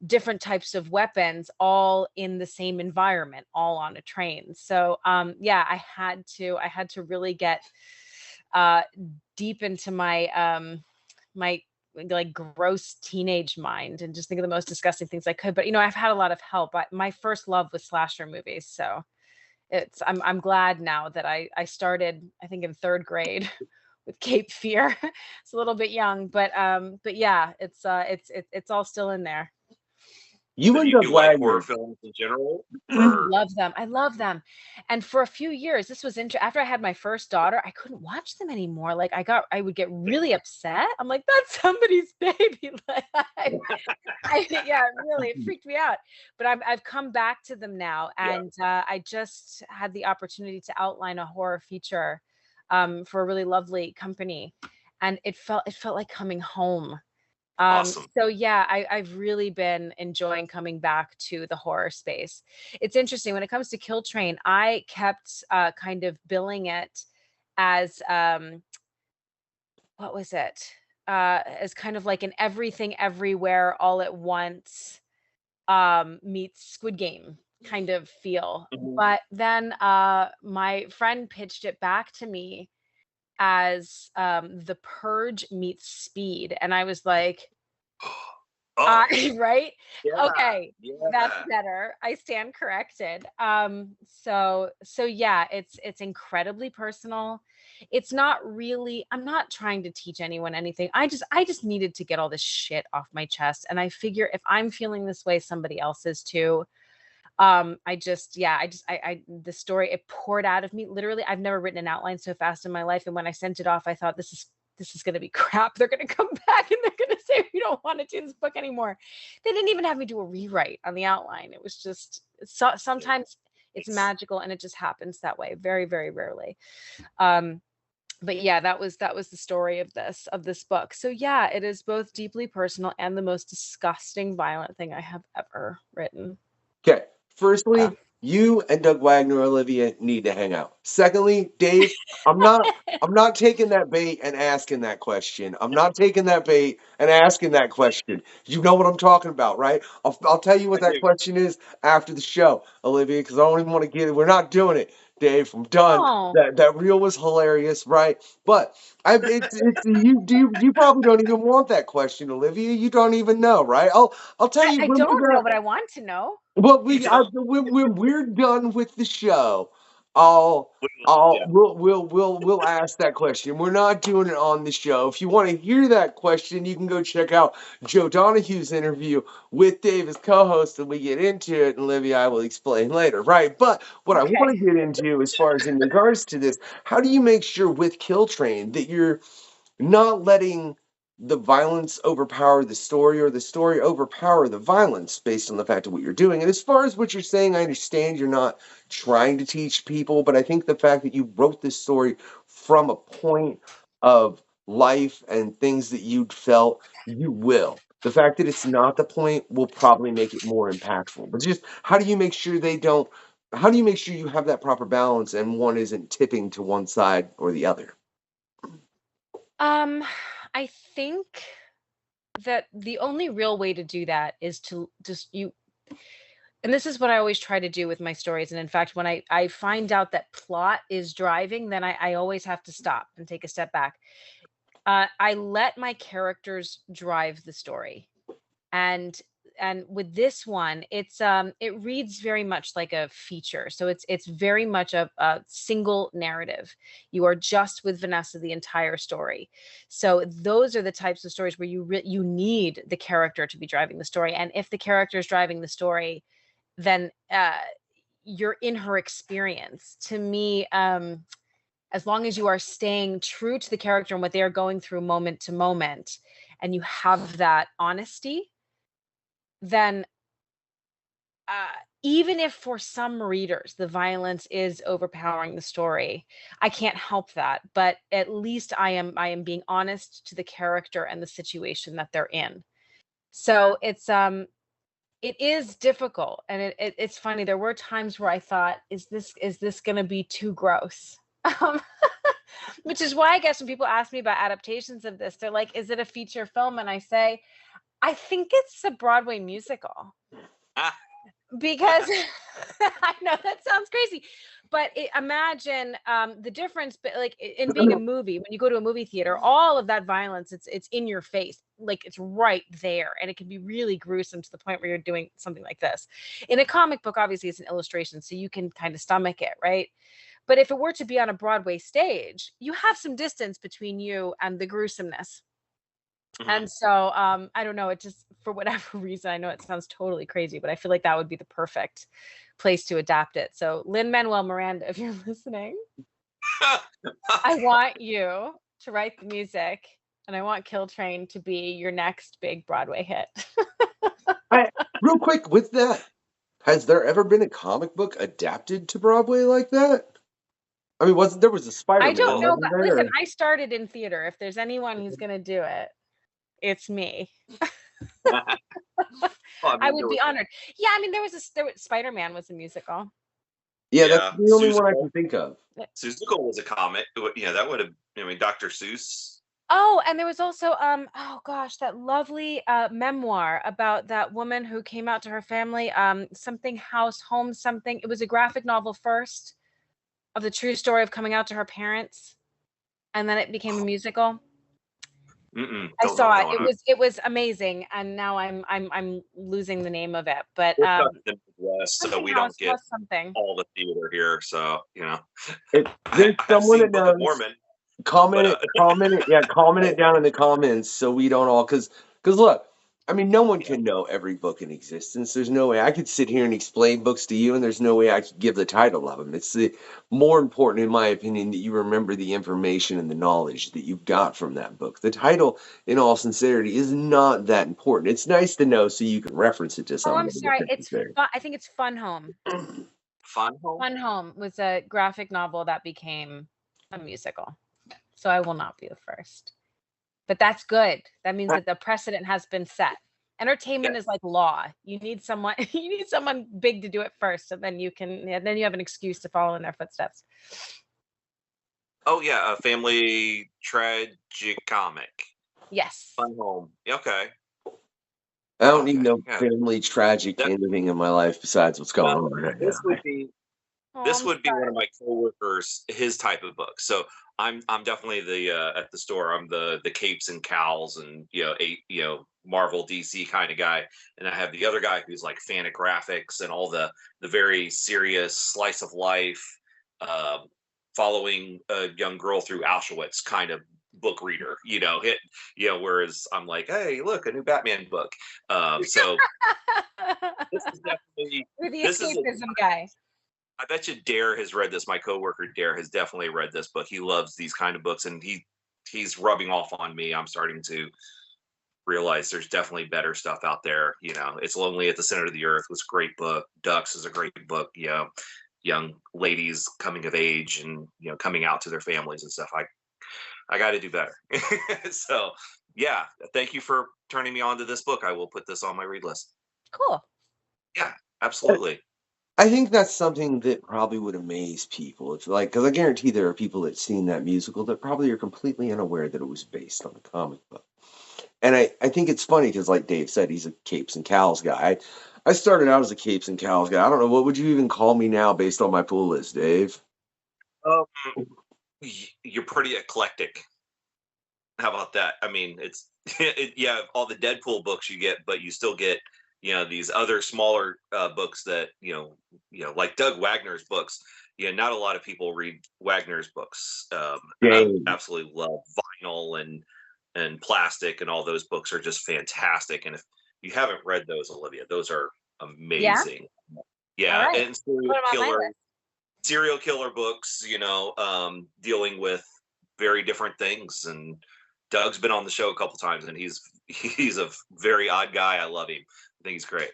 different types of weapons, all in the same environment, all on a train. So I had to really get deep into my my like gross teenage mind and just think of the most disgusting things I could. But you know, I've had a lot of help. My first love was slasher movies, so I'm glad now that I started, I think, in third grade with Cape Fear. It's a little bit young, but yeah, it's all still in there. You do end you up like wagging. horror films in general? Love them. I love them. And for a few years, this was after I had my first daughter, I couldn't watch them anymore. Like I would get really upset. I'm like, that's somebody's baby. Like, really, it freaked me out. But I've come back to them now, and I just had the opportunity to outline a horror feature for a really lovely company, and it felt like coming home. Awesome. So yeah, I've really been enjoying coming back to the horror space. It's interesting when it comes to Kill Train. I kept kind of billing it as what was it? As kind of like an everything everywhere all at once meets Squid Game kind of feel. Mhm. But then my friend pitched it back to me as The Purge meets Speed, and I was like, Oh, right? yeah, Okay, that's yeah. better. I stand corrected. So yeah, it's incredibly personal. It's not really, I'm not trying to teach anyone anything. I just needed to get all this shit off my chest, and I figure if I'm feeling this way, somebody else is too. The story, it poured out of me. Literally, I've never written an outline so fast in my life. And when I sent it off, I thought, this is going to be crap. They're going to come back and they're going to say, we don't want to do this book anymore. They didn't even have me do a rewrite on the outline. It was just, sometimes it's magical, and it just happens that way. Very, very rarely. but yeah, that was the story of this book. So yeah, it is both deeply personal and the most disgusting, violent thing I have ever written. Okay. Firstly, you and Doug Wagner, Olivia, need to hang out. Secondly, Dave, I'm not taking that bait and asking that question. I'm not taking that bait and asking that question. You know what I'm talking about, right? I'll tell you what I that do. question is after the show, Olivia, because I don't even want to get it. We're not doing it, Dave. I'm done. Oh, That reel was hilarious, right? But you probably don't even want that question, Olivia. You don't even know, right? I'll tell you I when don't know, but I want to know. well, You don't. when we're done with the show, Yeah. we'll ask that question. We're not doing it on the show. If you want to hear that question, you can go check out Joe Donahue's interview with Dave as co-host, and we get into it. And Olivia, I will explain later, right? But what I want to get into, as far as in regards to this, how do you make sure with Kill Train that you're not letting the violence overpower the story or the story overpower the violence based on the fact of what you're doing. And as far as what you're saying, I understand you're not trying to teach people, but I think the fact that you wrote this story from a point of life and things that you'd felt, you will. The fact that it's not the point will probably make it more impactful. But just how do you make sure how do you make sure you have that proper balance and one isn't tipping to one side or the other? I think that the only real way to do that is to just and this is what I always try to do with my stories. And in fact, when I find out that plot is driving, then I always have to stop and take a step back. I let my characters drive the story. And with this one, it reads very much like a feature. So it's very much a single narrative. You are just with Vanessa the entire story. So those are the types of stories where you need the character to be driving the story. And if the character is driving the story, then you're in her experience. To me, as long as you are staying true to the character and what they are going through moment to moment, and you have that honesty, then even if for some readers the violence is overpowering the story, I can't help that. But at least I am being honest to the character and the situation that they're in. So it is difficult, and it's funny. There were times where I thought, is this going to be too gross? Um, which is why I guess when people ask me about adaptations of this, they're like, is it a feature film? And I say, I think it's a Broadway musical. Because I know that sounds crazy, but imagine the difference. But like in being a movie, when you go to a movie theater, all of that violence, it's in your face, like it's right there, and it can be really gruesome to the point where you're doing something like this. In a comic book, obviously, it's an illustration, so you can kind of stomach it, right? But if it were to be on a Broadway stage, you have some distance between you and the gruesomeness. And so I don't know, it just, for whatever reason, I know it sounds totally crazy, but I feel like that would be the perfect place to adapt it. So Lin-Manuel Miranda, if you're listening, I want you to write the music, and I want Kill Train to be your next big Broadway hit. Real quick with that, has there ever been a comic book adapted to Broadway like that? I mean, there was a Spider-Man? I don't know, wasn't but there? listen, I started in theater. If there's anyone who's going to do it, it's me. I would be honored. Yeah, I mean, there was Spider-Man was a musical. Yeah, that's the only one I can think of. Suzuko was a comic. Yeah, that would have. I mean, Dr. Seuss. Oh, and there was also oh gosh, that lovely memoir about that woman who came out to her family, something house, home, something. It was a graphic novel first of the true story of coming out to her parents, and then it became a musical. I saw it. It was amazing, and now I'm losing the name of it. But the Midwest, so we don't get something. all the theater here. So you know, there's someone that knows. Mormon. Comment it down in the comments so we don't all, because look, I mean, no one can know every book in existence. There's no way I could sit here and explain books to you, and there's no way I could give the title of them. It's more important, in my opinion, that you remember the information and the knowledge that you've got from that book. The title, in all sincerity, is not that important. It's nice to know so you can reference it to someone. Oh, I'm sorry. It's fun. I think it's Fun Home. Fun Home? Fun Home was a graphic novel that became a musical. So I will not be the first. But that's good. That means that the precedent has been set. Entertainment is like law. You need someone big to do it first, and then you have an excuse to follow in their footsteps. Oh yeah, a family tragic comic. Yes. Fun home. Okay. I don't need Okay, no yeah. family tragic anything in my life besides what's going on right now. This would be Oh, this I'm would be sorry. one of my coworkers, his type of book. So I'm definitely the at the store. I'm the capes and cowls and Marvel DC kind of guy, and I have the other guy who's like graphics and all the very serious slice of life, following a young girl through Auschwitz kind of book reader. Whereas I'm like, hey, look, a new Batman book. So this is definitely You're the this is a- escapism guy. I bet you Dare has read this. My coworker Dare has definitely read this book. He loves these kind of books, and he's rubbing off on me. I'm starting to realize there's definitely better stuff out there. It's Lonely at the Center of the Earth was a great book. Ducks is a great book. Young ladies coming of age and coming out to their families and stuff. I got to do better. So yeah, thank you for turning me on to this book. I will put this on my read list. Cool. Yeah, absolutely. I think that's something that probably would amaze people. It's like, because I guarantee there are people that seen that musical that probably are completely unaware that it was based on a comic book. And I think it's funny because, like Dave said, he's a capes and cows guy. I started out as a capes and cows guy. I don't know, what would you even call me now based on my pool list, Dave? You're pretty eclectic. How about that? I mean, it's all the Deadpool books you get, but you still get these other smaller books that like Doug Wagner's books. Not a lot of people read Wagner's books. I absolutely love Vinyl and Plastic, and all those books are just fantastic. And if you haven't read those, Olivia, those are amazing. Yeah, Right. and serial killer books. Dealing with very different things. And Doug's been on the show a couple times, and he's a very odd guy. I love him. I think he's great.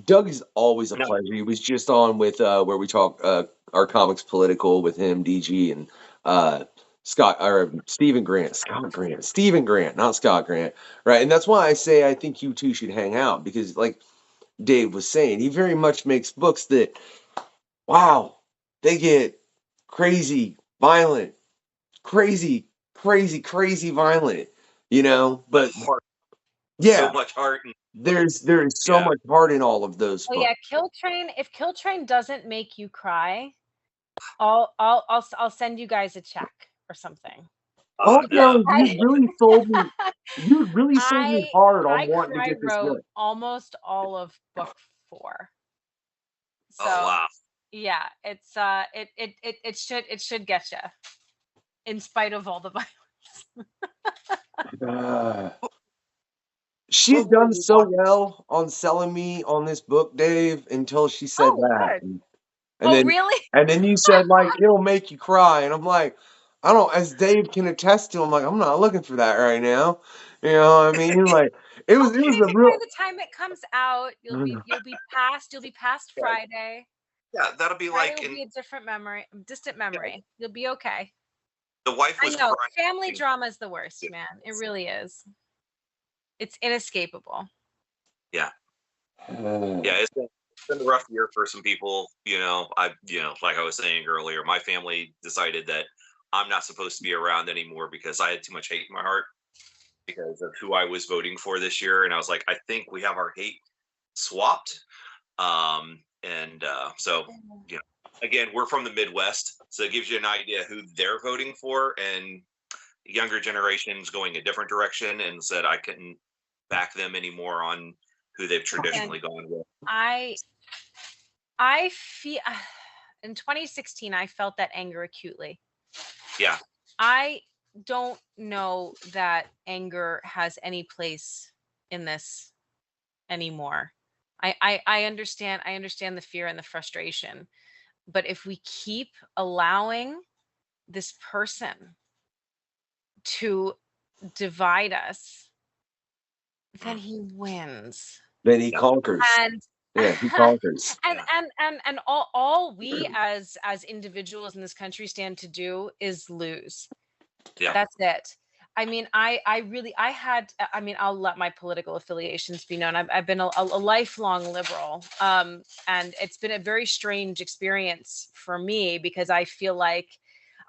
Doug is always a pleasure. He was just on with where we talk our comics political with him, DG, and Stephen Grant, Stephen Grant, not Scott Grant, right? And that's why I say I think you two should hang out, because, like Dave was saying, he very much makes books that, wow, they get crazy, violent, crazy violent, but so much heart. There is so much heart in all of those books. Yeah, Kill Train. If Kill Train doesn't make you cry, I'll send you guys a check or something. No, you really sold me. You really sold me hard on wanting to get this book. Almost all of book 4. So, wow. Yeah, it's it should get you, in spite of all the violence. She had done so well on selling me on this book, Dave, until she said that. Really? And then you said, like, it'll make you cry. And I'm like, I don't, as Dave can attest to, I'm like, I'm not looking for that right now. You know what I mean? Like, it was a real. By the time it comes out, you'll be past Friday. Yeah, that'll be Friday like will be a distant memory. Yeah. You'll be okay. The wife was crying. Family drama is the worst, man. It really is. It's inescapable. Yeah. It's been a rough year for some people. Like I was saying earlier, my family decided that I'm not supposed to be around anymore because I had too much hate in my heart because of who I was voting for this year. And I was like, I think we have our hate swapped. So again, we're from the Midwest, so it gives you an idea who they're voting for, and younger generations going a different direction, and said I couldn't back them anymore on who they've traditionally gone with. I feel in 2016 I felt that anger acutely. Yeah. I don't know that anger has any place in this anymore. I understand the fear and the frustration, but if we keep allowing this person to divide us, then he wins. Then he conquers. He conquers. And all we as individuals in this country stand to do is lose. Yeah. That's it. I mean, I mean, I'll let my political affiliations be known. I've been a lifelong liberal. And it's been a very strange experience for me because I feel like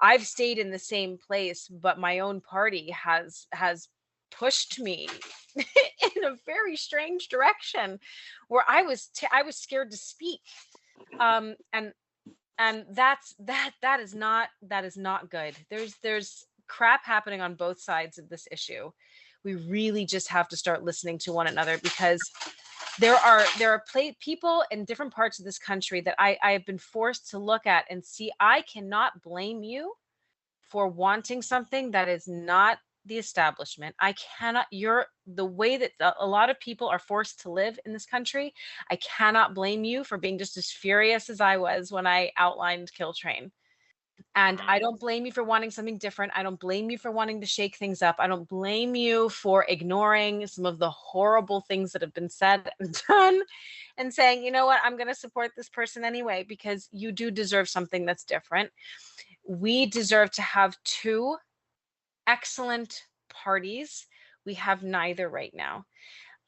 I've stayed in the same place, but my own party has pushed me in a very strange direction where I was scared to speak. Um, and that is not good. There's crap happening on both sides of this issue. We really just have to start listening to one another because there are people in different parts of this country that I have been forced to look at and see. I cannot blame you for wanting something that is not the establishment. I cannot, you're the way that a lot of people are forced to live in this country. I cannot blame you for being just as furious as I was when I outlined Kill Train. And I don't blame you for wanting something different. I don't blame you for wanting to shake things up. I don't blame you for ignoring some of the horrible things that have been said and done and saying, you know what, I'm going to support this person anyway, because you do deserve something that's different. We deserve to have two excellent parties. We have neither right now.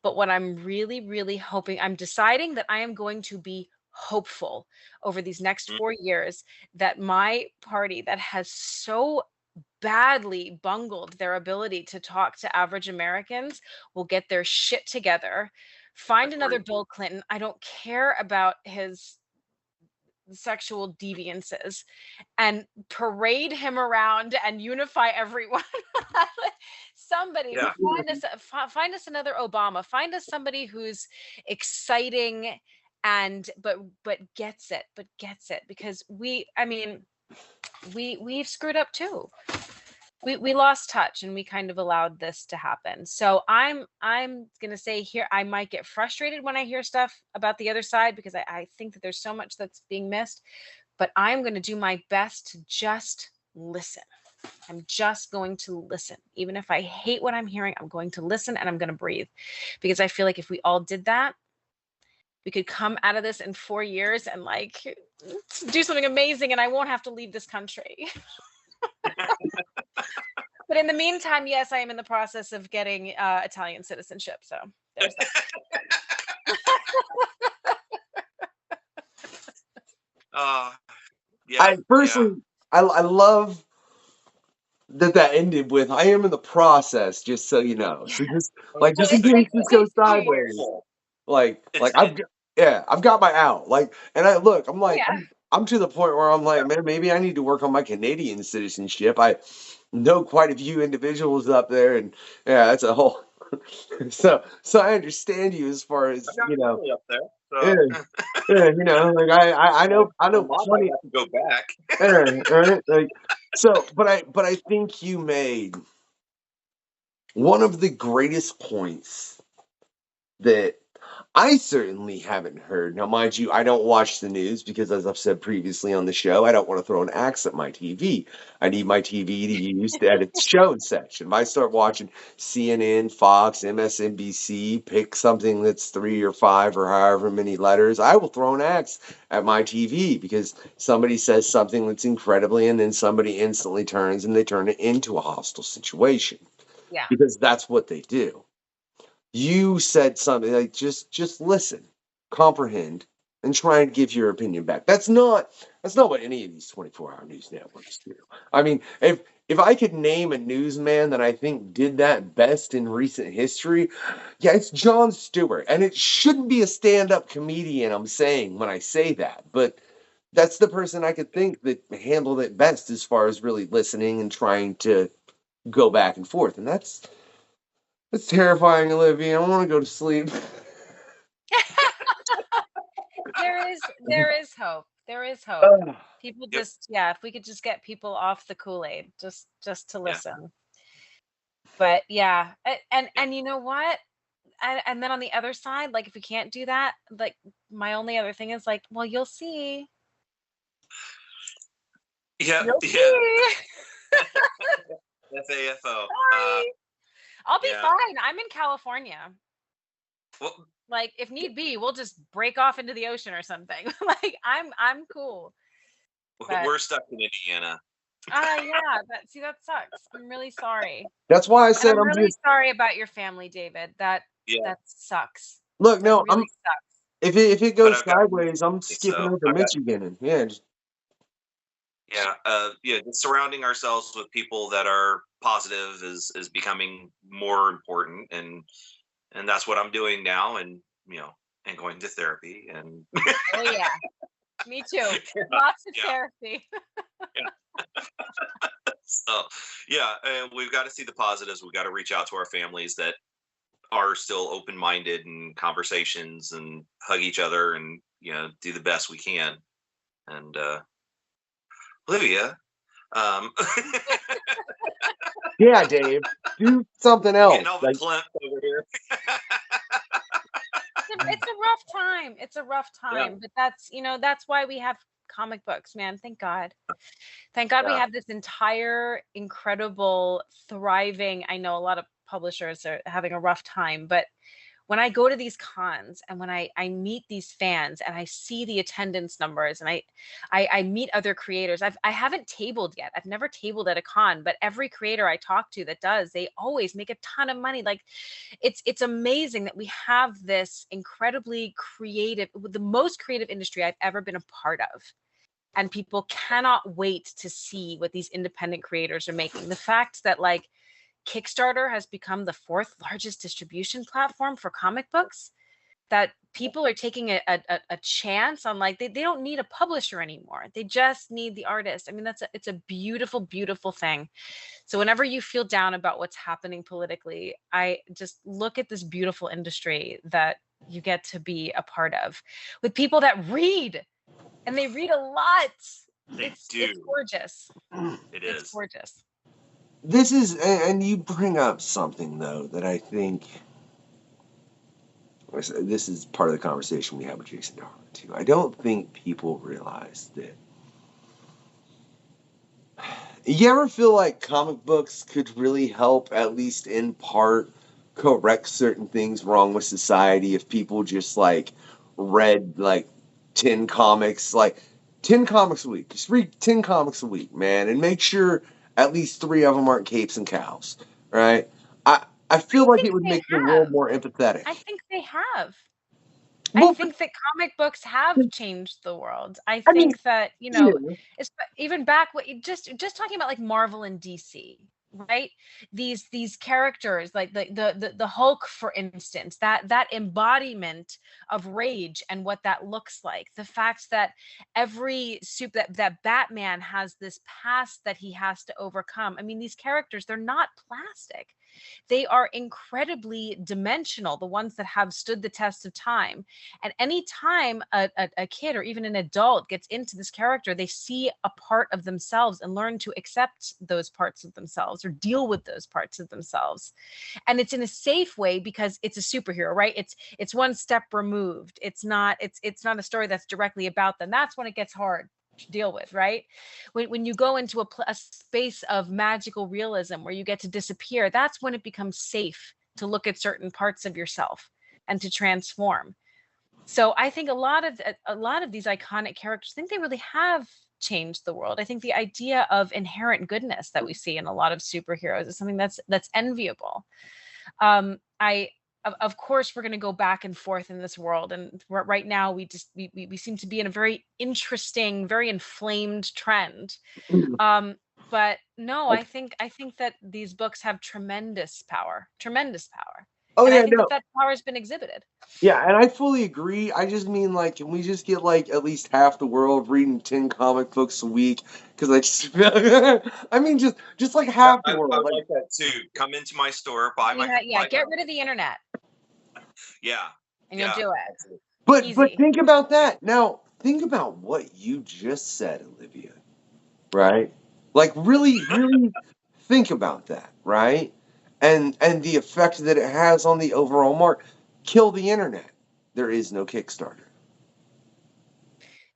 But what I'm really, really hoping, I'm deciding that I am going to be hopeful over these next 4 years that my party that has so badly bungled their ability to talk to average Americans will get their shit together, find another Bill Clinton. I don't care about his sexual deviances, and parade him around and unify everyone. Somebody Yeah. find us another Obama. Find us somebody who's exciting and but gets it, because we've screwed up too. We lost touch and we kind of allowed this to happen. So I'm gonna say here, I might get frustrated when I hear stuff about the other side because I think that there's so much that's being missed, but I'm gonna do my best to just listen. I'm just going to listen. Even if I hate what I'm hearing, I'm going to listen and I'm gonna breathe. Because I feel like if we all did that, we could come out of this in 4 years and like do something amazing and I won't have to leave this country. But in the meantime, yes, I am in the process of getting Italian citizenship. So there's Yeah. I personally, I love that ended with "I am in the process," just so you know. So just just in case this goes sideways, I've got my out. And I'm to the point where I'm like, man, maybe I need to work on my Canadian citizenship. I know quite a few individuals up there, and yeah, that's a whole. So I understand you as far as I'm not really up there. So. Yeah, I know plenty. I have to go back. Right? But I think you made one of the greatest points that I certainly haven't heard. Now, mind you, I don't watch the news because, as I've said previously on the show, I don't want to throw an axe at my TV. I need my TV to use at its show section. If I start watching CNN, Fox, MSNBC, pick something that's 3 or 5 or however many letters, I will throw an axe at my TV because somebody says something that's incredibly, and then somebody instantly turns and they turn it into a hostile situation. Yeah. Because that's what they do. You said something like just listen, comprehend, and try and give your opinion back. That's not what any of these 24-hour news networks do. I mean, if I could name a newsman that I think did that best in recent history, yeah, it's Jon Stewart. And it shouldn't be a stand-up comedian I'm saying when I say that, but that's the person I could think that handled it best as far as really listening and trying to go back and forth. And that's terrifying, Olivia. I want to go to sleep. there is hope. There is hope. People just if we could just get people off the Kool-Aid, just to listen. But yeah, and you know what? And then on the other side, like if we can't do that, like my only other thing is like, well, you'll see. Yeah, you'll see. FAFO. I'll be fine. I'm in California. Well, like if need be, we'll just break off into the ocean or something. Like I'm cool. But we're stuck in Indiana. Yeah, that sucks. I'm really sorry. That's why I said I'm I'm really just sorry about your family, David. That sucks. look. That No, really sucks. if it But goes I've got sideways, I'm skipping so over I've got Michigan, and yeah, just, just surrounding ourselves with people that are positive is becoming more important, and that's what I'm doing now, and and going to therapy, and Oh yeah, me too. Lots of yeah, therapy. yeah. So yeah, and we've got to see the positives. We've got to reach out to our families that are still open-minded in conversations and hug each other and do the best we can. And Olivia, um, yeah, Dave, do something I'm else. getting all Like, verklempt over here. It's a rough time. It's a rough Yeah, time, but that's why we have comic books, man. Thank God. Thank God we yeah. have this entire incredible, thriving. I know a lot of publishers are having a rough time, but when I go to these cons and when I meet these fans and I see the attendance numbers and I meet other creators, I haven't tabled yet. I've never tabled at a con, but every creator I talk to that does, they always make a ton of money. Like it's amazing that we have this incredibly creative, the most creative industry I've ever been a part of. And people cannot wait to see what these independent creators are making. The fact that like Kickstarter has become the 4th largest distribution platform for comic books, that people are taking a chance on like they don't need a publisher anymore. They just need the artist. I mean, it's a beautiful, beautiful thing. So whenever you feel down about what's happening politically, I just look at this beautiful industry that you get to be a part of with people that read, and they read a lot. They It's do. gorgeous. It It's is. gorgeous. this is, and you bring up something though that I think this is part of the conversation we have with Jason Darwin too. I don't think people realize that. You ever feel like comic books could really help, at least in part, correct certain things wrong with society if people just like read like 10 comics, like 10 comics a week? Just read 10 comics a week, man, and make sure at least 3 of them aren't capes and cows, right? I feel I like think it would they make the have. world more empathetic. I think they have. I Well, think that comic books have changed the world. I I mean, think that, yeah, it's even back what just talking about like Marvel and DC, right? These characters like the Hulk, for instance, that embodiment of rage and what that looks like. The fact that that Batman has this past that he has to overcome. I mean, these characters, they're not plastic. They are incredibly dimensional, the ones that have stood the test of time. And anytime a kid or even an adult gets into this character, they see a part of themselves and learn to accept those parts of themselves or deal with those parts of themselves. And it's in a safe way because it's a superhero, right? It's one step removed. It's not a story that's directly about them. That's when it gets hard to deal with, right? When you go into a space of magical realism where you get to disappear, that's when it becomes safe to look at certain parts of yourself and to transform. So I think a lot of these iconic characters, I think they really have changed the world. I think the idea of inherent goodness that we see in a lot of superheroes is something that's enviable. I of course we're going to go back and forth in this world, and right now we seem to be in a very interesting, very inflamed trend. But no, I think that these books have tremendous power, oh and I yeah, think no, that power has been exhibited. yeah, and I fully agree. I just mean, like, can we just get like at least half the world reading 10 comic books a week? Because I just feel, I mean, just like Yeah, half the I world. would Like, like that too. Come into my store, buy my Yeah, get rid of the internet, yeah, and you'll yeah. do it Absolutely. but easy. think about that. Now, think about what you just said, Olivia. Right? Like, really think about that, right? And the effect that it has on the overall market. Kill the internet. There is no Kickstarter.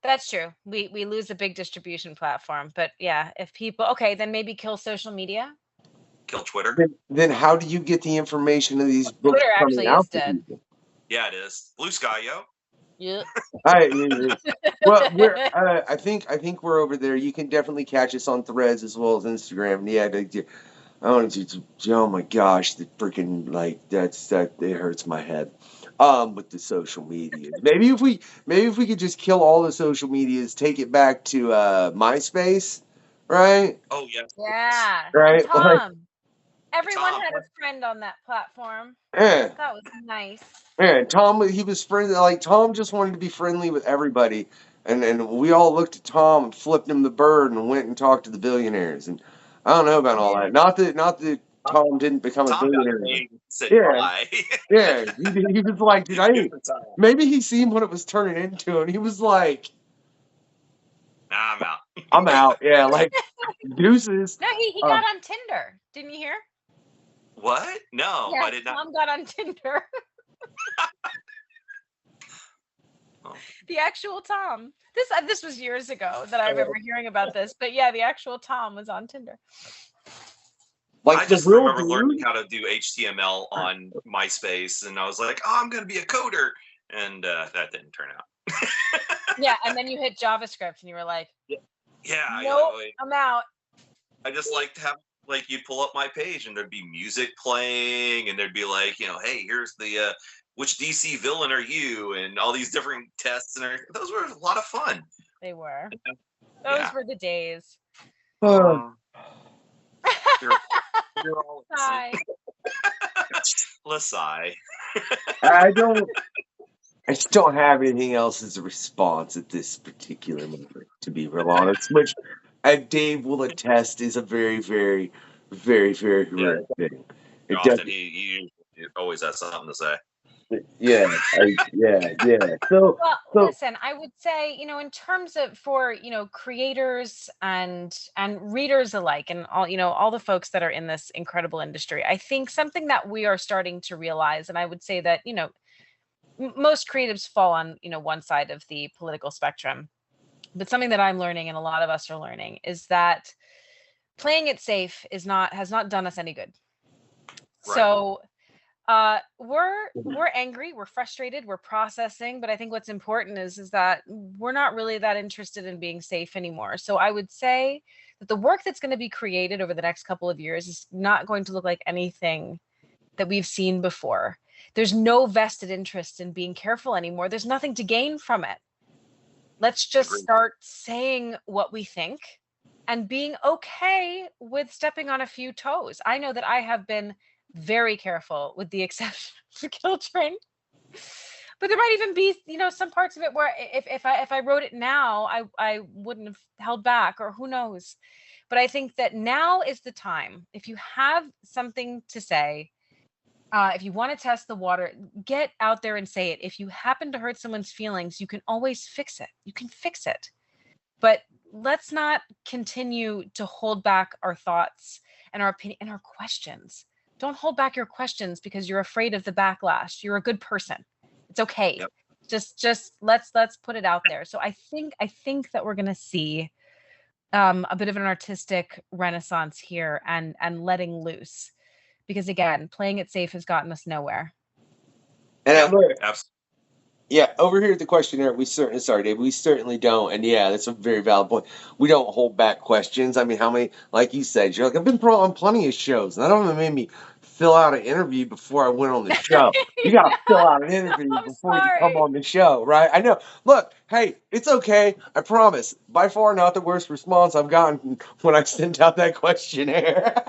That's true. We lose a big distribution platform, but yeah, if people okay, then maybe kill social media. Kill Twitter. Then how do you get the information of these books Twitter coming actually out is to dead. people? Yeah, it is. Blue Sky, yo. Yeah. Well, I think we're over there. You can definitely catch us on Threads as well as Instagram. And yeah, I wanted to. Oh my gosh, the freaking like that it hurts my head. With the social media, maybe if we could just kill all the social medias, take it back to MySpace, right? Oh yes. Yeah. And Right, like Tom. Everyone Tom. had a friend on that platform. yeah. That was nice. Yeah, Tom, he was friendly. Like Tom just wanted to be friendly with everybody, and we all looked at Tom and flipped him the bird and went and talked to the billionaires. And I don't know about all Yeah. that. Not that Tom didn't become a Tom got billionaire. paid and said Yeah, bye. yeah. He was like, did I? Good for Tom. Maybe he seen what it was turning into, and he was like, Nah, I'm out. I'm out. Yeah, like deuces. No, he Uh, got on Tinder. Didn't you hear? What? No, Yeah, I did not. Tom got on Tinder. Oh. The actual Tom. This was years ago that I remember hearing about this, but yeah, the actual Tom was on Tinder. like I the just real remember learning dude. how to do HTML on MySpace, and I was like, "Oh, I'm going to be a coder," and that didn't turn out. Yeah, and then you hit JavaScript, and you were like, Yeah, "Nope, I'm out." I just like to have like you'd pull up my page and there'd be music playing, and there'd be like, hey, here's the which DC villain are you, and all these different tests and everything. Those were a lot of fun. They were. Yeah. Those were the days. You're all Hi. Lasai. I just don't have anything else as a response at this particular moment, to be real honest, which Dave will attest is a very, very, very, very rare thing. It Often doesn't. he always has something to say. Yeah, yeah. So, Well, so listen, I would say, in terms of for, creators and readers alike and all the folks that are in this incredible industry, I think something that we are starting to realize, and I would say that, most creatives fall on, one side of the political spectrum. But something that I'm learning and a lot of us are learning is that playing it safe has not done us any good. Right. So we're angry, we're frustrated, we're processing, but I think what's important is that we're not really that interested in being safe anymore. So I would say that the work that's going to be created over the next couple of years is not going to look like anything that we've seen before. There's no vested interest in being careful anymore. There's nothing to gain from it. Let's just start saying what we think and being okay with stepping on a few toes. I know that I have been very careful, with the exception of Kill Train. But there might even be, some parts of it where if I wrote it now, I wouldn't have held back, or who knows. But I think that now is the time. If you have something to say, if you want to test the water, get out there and say it. If you happen to hurt someone's feelings, you can always fix it. You can fix it. But let's not continue to hold back our thoughts and our opinion and our questions. Don't hold back your questions because you're afraid of the backlash. You're a good person. It's okay. Yep. Just let's put it out there. So I think that we're gonna see a bit of an artistic renaissance here and letting loose. Because again, playing it safe has gotten us nowhere. and Absolutely. yeah, over here at the questionnaire, Dave, we certainly don't. And yeah, that's a very valid point. We don't hold back questions. I mean, how many, like you said, you're like, I've been on plenty of shows, and that don't even make me fill out an interview before I went on the show. You got to fill out an interview before you come on the show, right? I know. Look, hey, it's okay. I promise. By far not the worst response I've gotten when I sent out that questionnaire.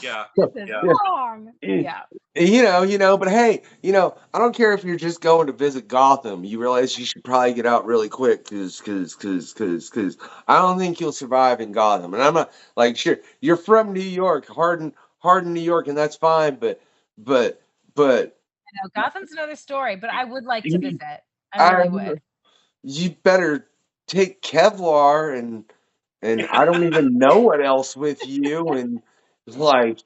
Yeah. This is long. Yeah. But hey, I don't care if you're just going to visit Gotham. You realize you should probably get out really quick because I don't think you'll survive in Gotham. And I'm not like, sure, you're from New York, Hardin, New York, and that's fine. But I know Gotham's another story, but I would like to visit. I really would. You better take Kevlar and I don't even know what else with you, and like.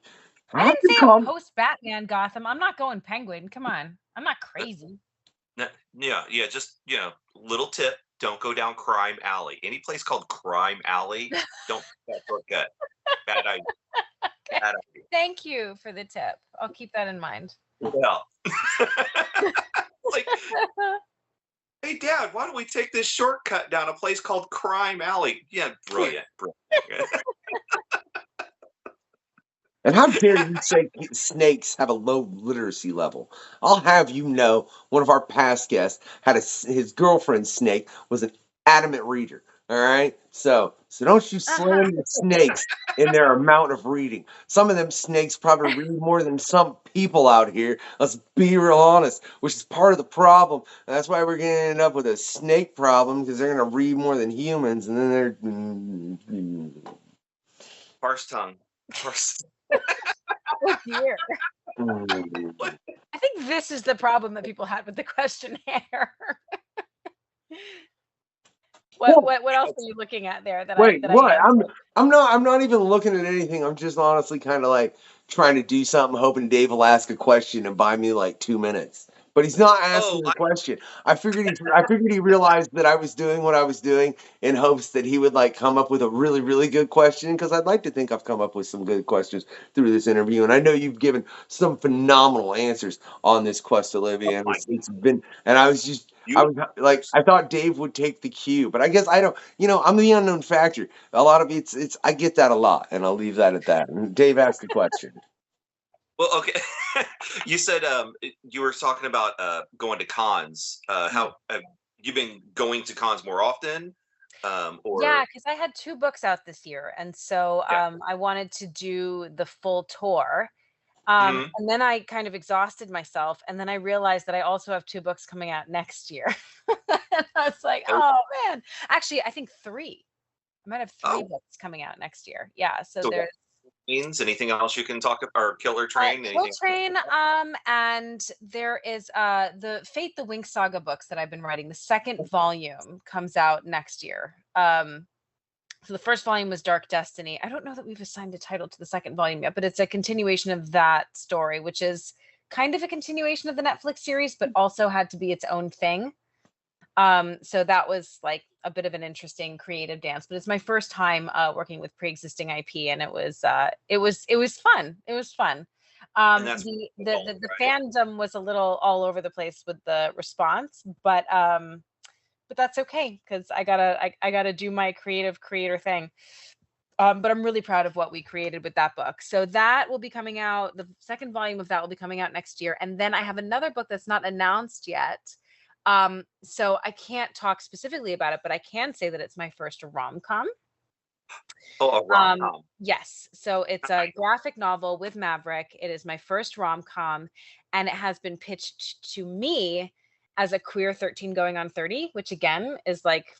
I didn't say a post-Batman Gotham. I'm not going Penguin. Come on. I'm not crazy. Yeah. Just, little tip. Don't go down Crime Alley. Any place called Crime Alley, don't take that shortcut. Bad idea. Okay. Bad idea. Thank you for the tip. I'll keep that in mind. Well. Like, hey, Dad, why don't we take this shortcut down a place called Crime Alley? Yeah, brilliant. And how dare you say snakes have a low literacy level? I'll have you know, one of our past guests had his girlfriend's snake was an adamant reader. All right, so don't you slam the snakes in their amount of reading. Some of them snakes probably read more than some people out here. Let's be real honest, which is part of the problem. And that's why we're going to end up with a snake problem, because they're going to read more than humans, and then they're Parse tongue. Parse. Oh dear. What? I think this is the problem that people had with the questionnaire. What else are you looking at there? Wait, what? I answered? I'm not even looking at anything. I'm just honestly kind of like trying to do something, hoping Dave will ask a question and buy me like 2 minutes. But he's not asking a question. I figured he realized that I was doing what I was doing in hopes that he would like come up with a really, really good question, because I'd like to think I've come up with some good questions through this interview. And I know you've given some phenomenal answers on this quest, Olivia. And it's been, and I was like, I thought Dave would take the cue, but I guess I don't, I'm the unknown factor. A lot of it's I get that a lot, and I'll leave that at that. And Dave asked a question. Well, okay. You said you were talking about going to cons. How have you been going to cons more often? Yeah, because I had 2 books out this year, and so I wanted to do the full tour. And then I kind of exhausted myself, and then I realized that I also have 2 books coming out next year. And I was like, oh man, actually, I think 3. I might have 3 books coming out next year. Yeah, so there's anything else you can talk about, or Killer Train? Kill Train, and there is the Fate the Winx Saga books that I've been writing. The 2nd volume comes out next year. So the 1st volume was Dark Destiny. I don't know that we've assigned a title to the 2nd volume yet, but it's a continuation of that story, which is kind of a continuation of the Netflix series, but also had to be its own thing. So that was like a bit of an interesting creative dance, but it's my first time working with pre-existing IP, and it was fun. It was fun. The fandom was a little all over the place with the response, but that's okay, because I gotta do my creative creator thing. But I'm really proud of what we created with that book. So that will be coming out. The 2nd volume of that will be coming out next year, and then I have another book that's not announced yet. So I can't talk specifically about it, but I can say that it's my first rom-com. Oh, a rom-com. Yes. So it's a graphic novel with Maverick. It is my first rom-com, and it has been pitched to me as a queer 13 going on 30, which again is like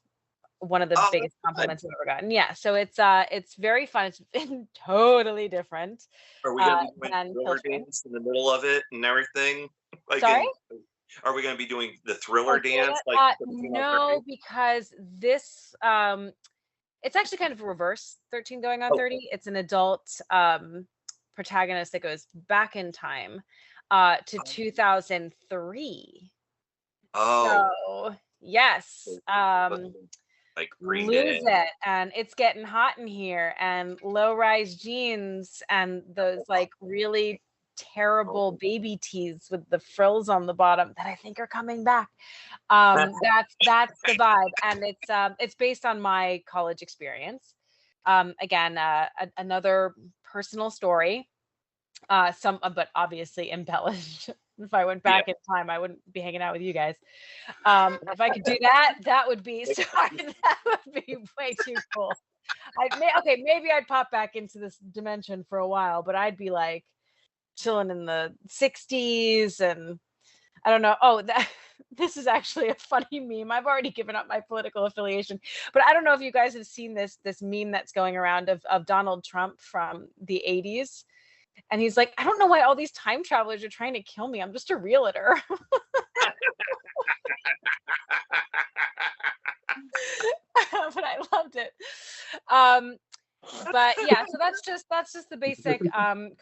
one of the biggest compliments I've ever gotten. Yeah. So it's very fun. It's been totally different. Are we gonna be doing Thriller dance in the middle of it and everything? Like, sorry? Are we going to be doing the Thriller dance? No, because this it's actually kind of a reverse 13 going on 30. It's an adult protagonist that goes back in time to 2003. Oh. So yes. Like lose it, and it's getting hot in here, and low-rise jeans, and those like really terrible baby tees with the frills on the bottom that I think are coming back. That's the vibe, and it's based on my college experience. Again, another personal story, but obviously embellished. If I went back in time, I wouldn't be hanging out with you guys. If I could do that, that would be way too cool. Maybe I'd pop back into this dimension for a while, but I'd be like chilling in the 60s, and I don't know. This is actually a funny meme. I've already given up my political affiliation, but I don't know if you guys have seen this meme that's going around of Donald Trump from the 80s. And he's like, I don't know why all these time travelers are trying to kill me. I'm just a realtor. But I loved it. But yeah, so that's just the basic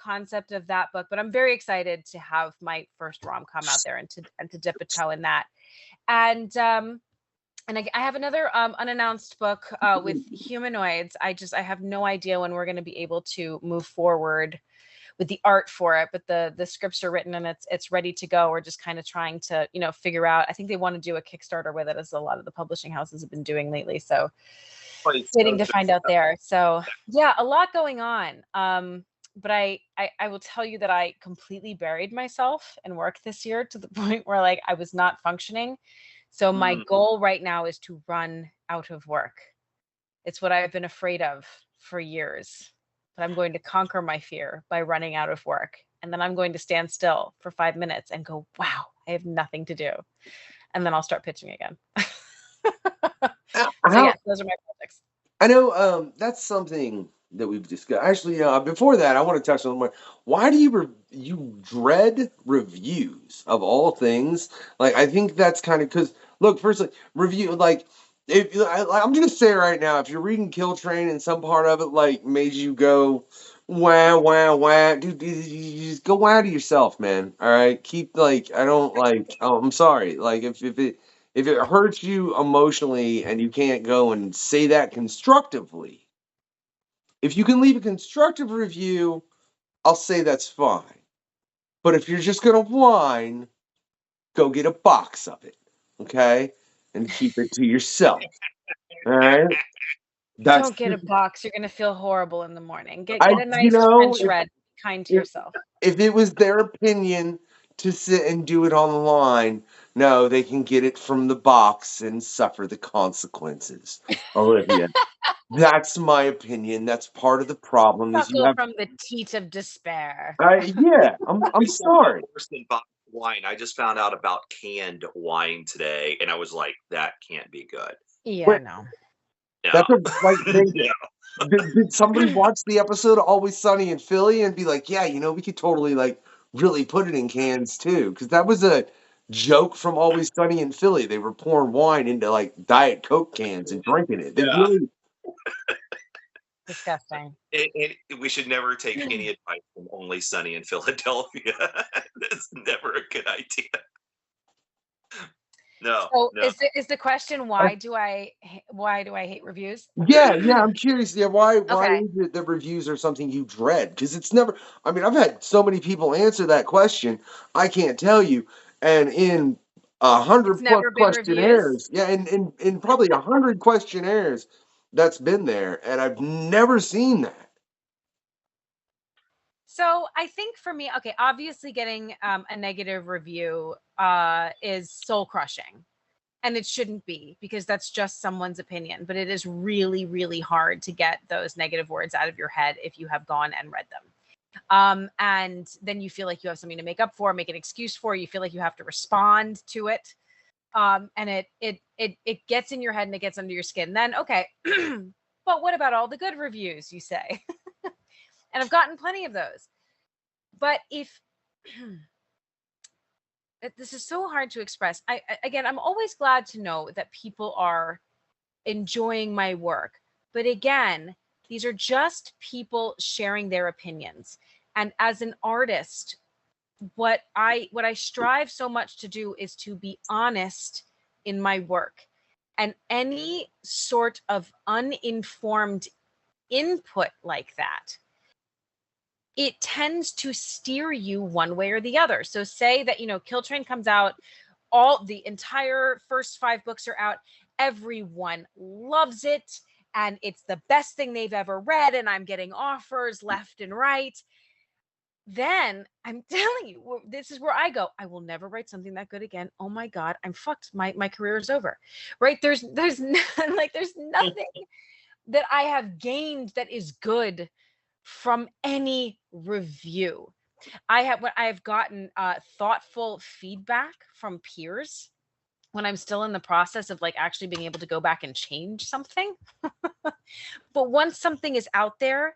concept of that book. But I'm very excited to have my first rom-com out there and to dip a toe in that. And I have another unannounced book with humanoids. I have no idea when we're going to be able to move forward with the art for it, but the scripts are written and it's ready to go. We're just kind of trying to, figure out. I think they want to do a Kickstarter with it, as a lot of the publishing houses have been doing lately. So waiting to find out there. So yeah, a lot going on. But I will tell you that I completely buried myself in work this year to the point where like I was not functioning. So my goal right now is to run out of work. It's what I've been afraid of for years, but I'm going to conquer my fear by running out of work. And then I'm going to stand still for 5 minutes and go, wow, I have nothing to do. And then I'll start pitching again. So yeah, those are my projects. I know that's something that we've discussed. Actually, before that, I want to touch on more. Why do you dread reviews of all things? Like, I think that's kind of because look, firstly, review like. I'm gonna say right now, if you're reading Kill Train and some part of it like made you go wah wah wah, dude, you just go wah to yourself, man. All right, keep like I don't like. Oh, I'm sorry. Like if it hurts you emotionally and you can't go and say that constructively, if you can leave a constructive review, I'll say that's fine. But if you're just gonna whine, go get a box of it, okay, and keep it to yourself. All right. Don't get a box. You're going to feel horrible in the morning. Get a nice French red. Be kind to yourself. If it was their opinion to sit and do it on the line, no, they can get it from the box and suffer the consequences. Olivia, that's my opinion. That's part of the problem. Is you have from the teat of despair. yeah, I'm sorry. Worse than boxed wine. I just found out about canned wine today, and I was like, that can't be good. Yeah, no. That's did somebody watch the episode of Always Sunny in Philly and be like, yeah, we could totally like really put it in cans too? Because that was a joke from Always Sunny in Philly. They were pouring wine into like Diet Coke cans and drinking it. They really disgusting. We should never take any advice from Only Sunny in Philadelphia. That's never a good idea. No. So is the question why do I hate reviews? Yeah, I'm curious. Yeah, why is it that reviews are something you dread? Because it's never. I mean, I've had so many people answer that question. I can't tell you. And in 100 plus questionnaires, in probably 100 questionnaires, that's been there, and I've never seen that. So I think for me, okay, obviously getting a negative review is soul crushing, and it shouldn't be, because that's just someone's opinion. But it is really, really hard to get those negative words out of your head if you have gone and read them. And then you feel like you have something to make up for, make an excuse for. You feel like you have to respond to it, and it gets in your head and it gets under your skin. Then okay, but what about all the good reviews? You say. And I've gotten plenty of those. But if this is so hard to express, I'm always glad to know that people are enjoying my work. But again, these are just people sharing their opinions. And as an artist, what I strive so much to do is to be honest in my work. And any sort of uninformed input like that, it tends to steer you one way or the other. So say that, Kill Train comes out, all the entire first 5 books are out. Everyone loves it. And it's the best thing they've ever read. And I'm getting offers left and right. Then I'm telling you, this is where I go. I will never write something that good again. Oh my God, I'm fucked. My career is over. Right. There's nothing that I have gained that is good from any review. I have gotten thoughtful feedback from peers when I'm still in the process of like actually being able to go back and change something. But once something is out there,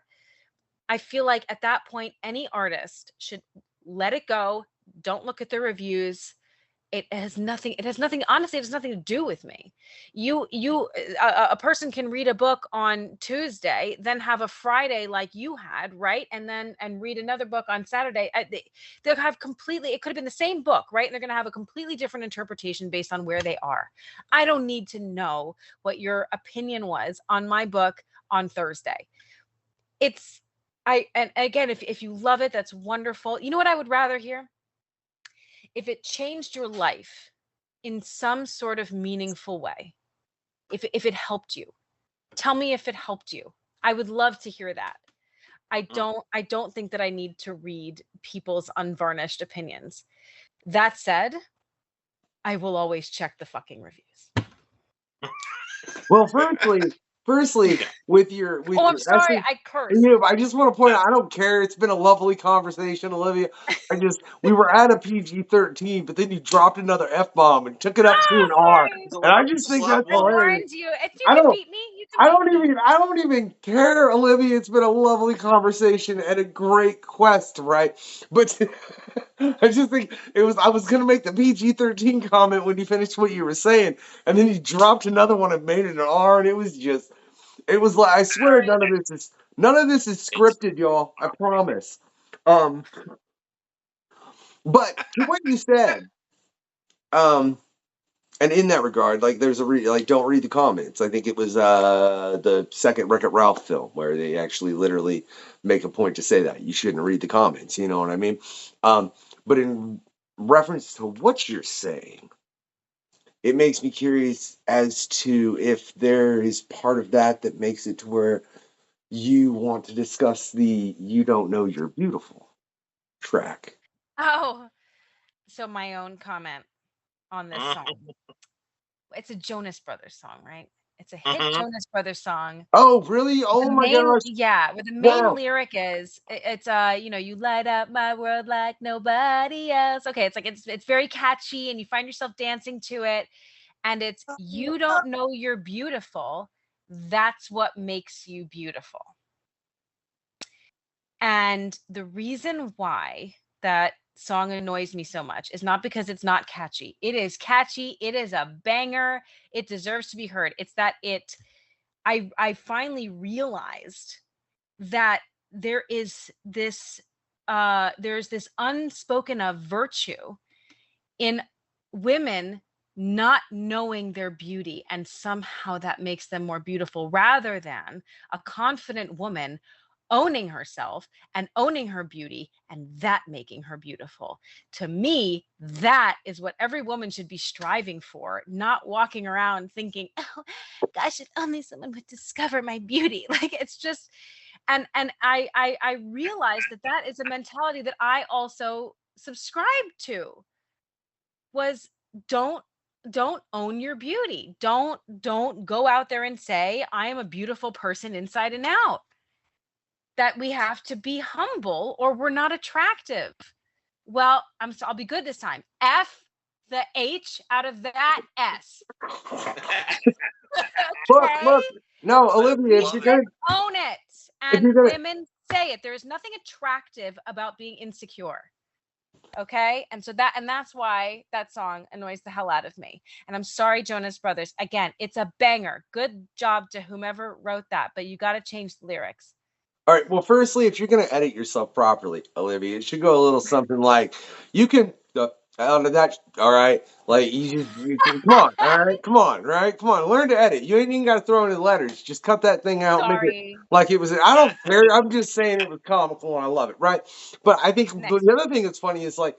I feel like at that point, any artist should let it go. Don't look at the reviews. It has nothing, honestly, it has nothing to do with me. A person can read a book on Tuesday, then have a Friday like you had, right? And read another book on Saturday. They'll have it could have been the same book, right? And they're going to have a completely different interpretation based on where they are. I don't need to know what your opinion was on my book on Thursday. and again, if you love it, that's wonderful. You know what I would rather hear? If it changed your life in some sort of meaningful way, if it helped you, tell me if it helped you. I would love to hear that. I don't think that I need to read people's unvarnished opinions. That said, I will always check the fucking reviews. Well, firstly, with your Oh, I'm sorry, essence, I cursed. yeah, I just want to point out, I don't care. It's been a lovely conversation, Olivia. We were at a PG-13, but then you dropped another F-bomb and took it up to an R, Sorry. and I just think that's I hilarious. warned you. If you I can don't, beat me, you can beat me. I don't even care, Olivia. It's been a lovely conversation and a great quest, right? But I just think I was gonna make the PG-13 comment when you finished what you were saying, and then you dropped another one and made it an R, and it was like, I swear none of this is scripted, y'all. I promise. But to what you said, and in that regard, like there's don't read the comments. I think it was the second Wreck-It Ralph film where they actually literally make a point to say that you shouldn't read the comments. You know what I mean? But in reference to what you're saying, it makes me curious as to if there is part of that makes it to where you want to discuss the "You Don't Know You're Beautiful" track. Oh, so my own comment on this song. It's a Jonas Brothers song, right? It's a hit Jonas Brothers song. Oh, really? Oh my gosh. Yeah, where the main lyric is it's you light up my world like nobody else. Okay, it's very catchy and you find yourself dancing to it, and it's you don't know you're beautiful. That's what makes you beautiful. And the reason why that song annoys me so much is not because it's not catchy. It is catchy. It is a banger. It deserves to be heard. It's that I finally realized that there's this unspoken of virtue in women not knowing their beauty, and somehow that makes them more beautiful, rather than a confident woman owning herself and owning her beauty and that making her beautiful. To me, that is what every woman should be striving for, not walking around thinking, oh gosh, if only someone would discover my beauty. Like it's just, and I realized that is a mentality that I also subscribe to, was don't own your beauty. Don't go out there and say I am a beautiful person inside and out. That we have to be humble or we're not attractive. Well, I'll be good this time. F the H out of that S. Okay? Look. No, Olivia, if you're gonna own it, and women say it. There is nothing attractive about being insecure. Okay, and that's why that song annoys the hell out of me. And I'm sorry, Jonas Brothers. Again, it's a banger. Good job to whomever wrote that, but you got to change the lyrics. All right. Well, firstly, if you're going to edit yourself properly, Olivia, it should go a little something like, you can, all right? Like, you can, come on, all right? Come on, right? Come on, learn to edit. You ain't even got to throw any letters. Just cut that thing out. Sorry. Make it like it was, I don't care. I'm just saying it was comical and I love it, right? But I think the other thing that's funny is like,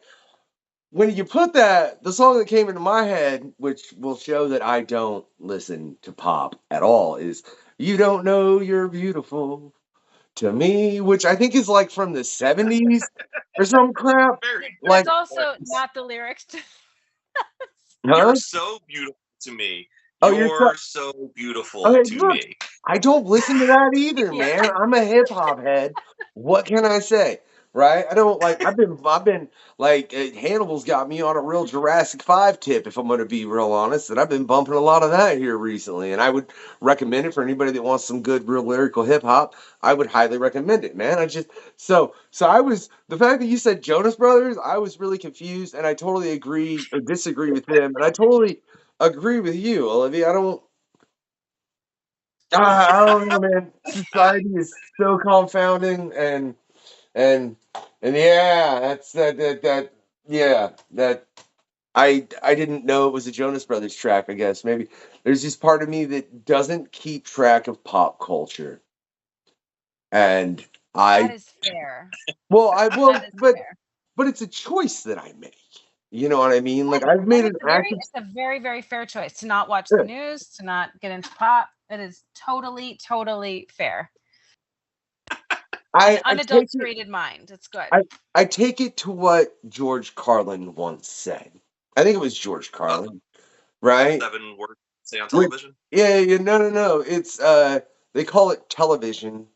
when you put the song that came into my head, which will show that I don't listen to pop at all, is "You Don't Know You're Beautiful to Me," which I think is like from the 70s or some crap. It's also not the lyrics to You're so beautiful to me. You're so beautiful to me. I don't listen to that either, man. I'm a hip hop head. What can I say? Right? I don't like. I've been like Hannibal's got me on a real Jurassic 5 tip. If I'm going to be real honest, and I've been bumping a lot of that here recently, and I would recommend it for anybody that wants some good, real lyrical hip hop. I would highly recommend it, man. So I was, the fact that you said Jonas Brothers, I was really confused, and I totally agree or disagree with them, and I totally agree with you, Olivia. I don't know, man. Society is so confounding, and yeah, that's that yeah, that I didn't know it was a Jonas Brothers track. I guess maybe there's this part of me that doesn't keep track of pop culture, and That I is fair. well, That is fair. but it's a choice that I make. You know what I mean? Like I've made an active. It's a very, very fair choice to not watch Yeah. the news, to not get into pop. It is totally, totally fair. An unadulterated mind. It's good. I take it to what George Carlin once said. I think it was George Carlin, right? 7 words say on television. Yeah, no. It's they call it television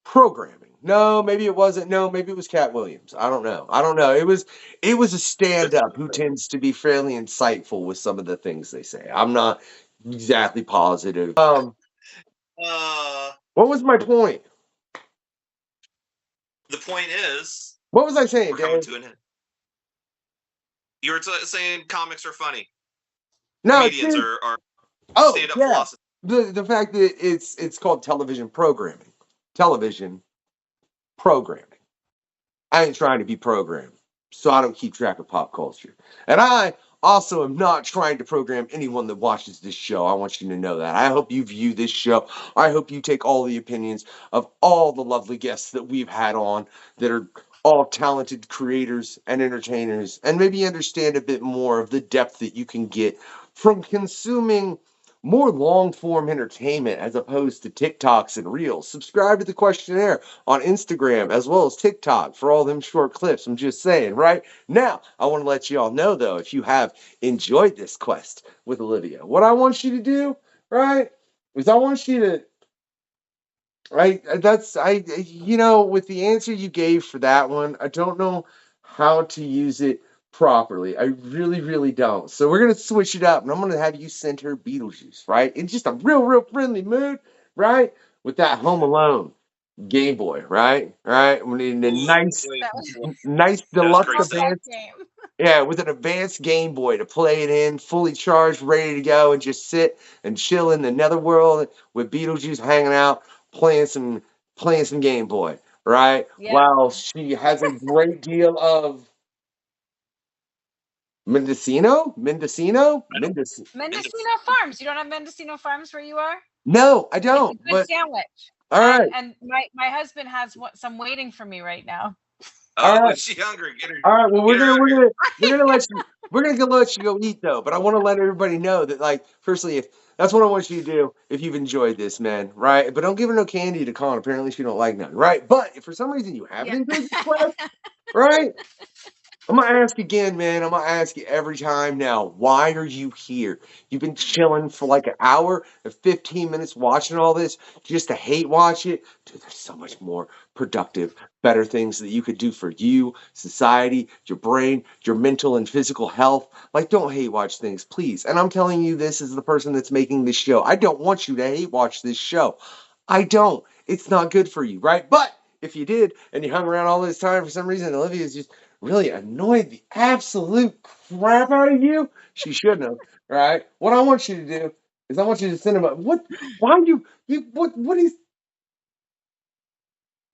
programming. No, maybe it wasn't. No, maybe it was Cat Williams. I don't know. It was a stand-up who tends to be fairly insightful with some of the things they say. I'm not exactly positive. What was my point? The point is, what was I saying, we're coming Dave? to an end. You were saying comics are funny. No, Comedians are stand-up yeah. philosophy. The fact that it's called television programming. Television programming. I ain't trying to be programmed, so I don't keep track of pop culture. And I also am not trying to program anyone that watches this show. I want you to know that. I hope you view this show. I hope you take all the opinions of all the lovely guests that we've had on that are all talented creators and entertainers, and maybe understand a bit more of the depth that you can get from consuming more long-form entertainment as opposed to TikToks and Reels. Subscribe to the questionnaire on Instagram as well as TikTok for all them short clips. I'm just saying, right? Now, I want to let you all know, though, if you have enjoyed this quest with Olivia, what I want you to do, right, is I want you to, right, with the answer you gave for that one, I don't know how to use it properly. I really, really don't. So we're going to switch it up, and I'm going to have you send her Beetlejuice, right? In just a real, real friendly mood, right? With that Home Alone Game Boy, right? Right? We need a nice deluxe advanced, yeah, with an advanced Game Boy to play it in, fully charged, ready to go, and just sit and chill in the netherworld with Beetlejuice hanging out, playing some Game Boy, right? Yeah. While she has a great deal of Mendocino Farms. You don't have Mendocino Farms where you are? No, I don't. It's a good sandwich. All right. And my husband has some waiting for me right now. Oh, right. Is she hungry? Get her. All right. Well, we're gonna let you go eat though. But I want to let everybody know that, like, firstly, if that's what I want you to do, if you've enjoyed this, man, right? But don't give her no candy to con. Apparently, she don't like none, right? But if for some reason you haven't enjoyed this quest, right? I'm gonna ask again, man. I'm gonna ask you every time now. Why are you here? You've been chilling for like an hour and 15 minutes watching all this just to hate watch it. Dude, there's so much more productive, better things that you could do for you, society, your brain, your mental and physical health. Like, don't hate watch things, please. And I'm telling you this as the person that's making this show. I don't want you to hate watch this show. I don't. It's not good for you, right? But if you did and you hung around all this time for some reason, Olivia is just really annoyed the absolute crap out of you. She shouldn't have, right? What I want you to do is I want you to send him what is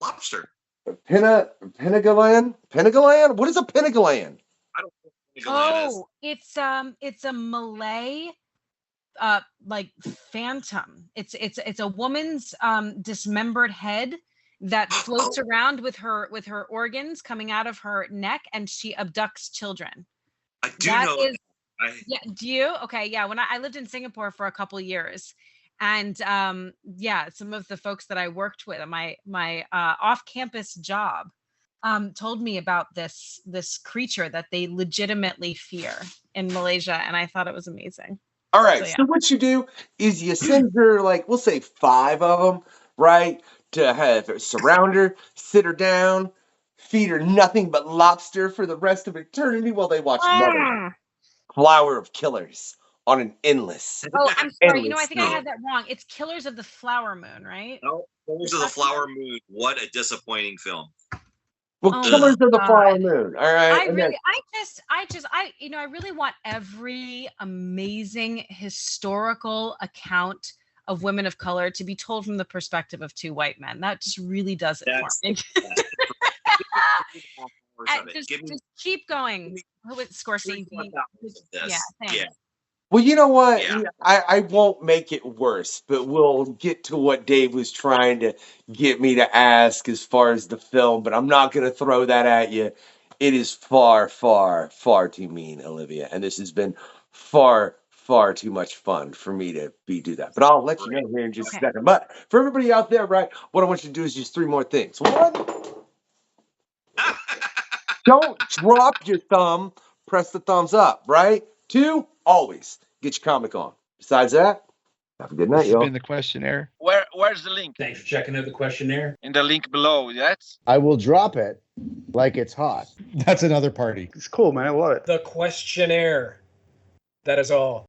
lobster? Pentagolan? Pentagolan? What is a Pentagolan? I don't know what Pentagolan is. It's a Malay like phantom. It's a woman's dismembered head that floats around with her organs coming out of her neck, and she abducts children. I do know. Yeah, do you? Okay, yeah. When I lived in Singapore for a couple years, and some of the folks that I worked with on my off-campus job told me about this creature that they legitimately fear in Malaysia, and I thought it was amazing. All right, so what you do is you send her, like, we'll say 5 of them, right? To have surround her, sit her down, feed her nothing but lobster for the rest of eternity while they watch Mother, Flower of Killers, on an endless. Oh, I'm sorry. I think I had that wrong. It's Killers of the Flower Moon, right? No, Killers of the Flower Moon. What a disappointing film. Well, Killers of the Flower Moon. All right. I really want every amazing historical account of women of color to be told from the perspective of 2 white men. That just really does it for me. Just keep going with Scorsese. Yeah, thanks. Well, you know what? Yeah. I won't make it worse, but we'll get to what Dave was trying to get me to ask as far as the film, but I'm not going to throw that at you. It is far, far, far too mean, Olivia, and this has been far, far too much fun for me to do that. But I'll let you know here in just a second. But for everybody out there, right, what I want you to do is just 3 more things. 1, don't drop your thumb, press the thumbs up, right? 2, always get your comic on. Besides that, have a good night, This has y'all. been the questionnaire. Where's the link? Thanks for checking out the questionnaire. In the link below, yes? I will drop it like it's hot. That's another party. It's cool, man. I love it. The questionnaire. That is all.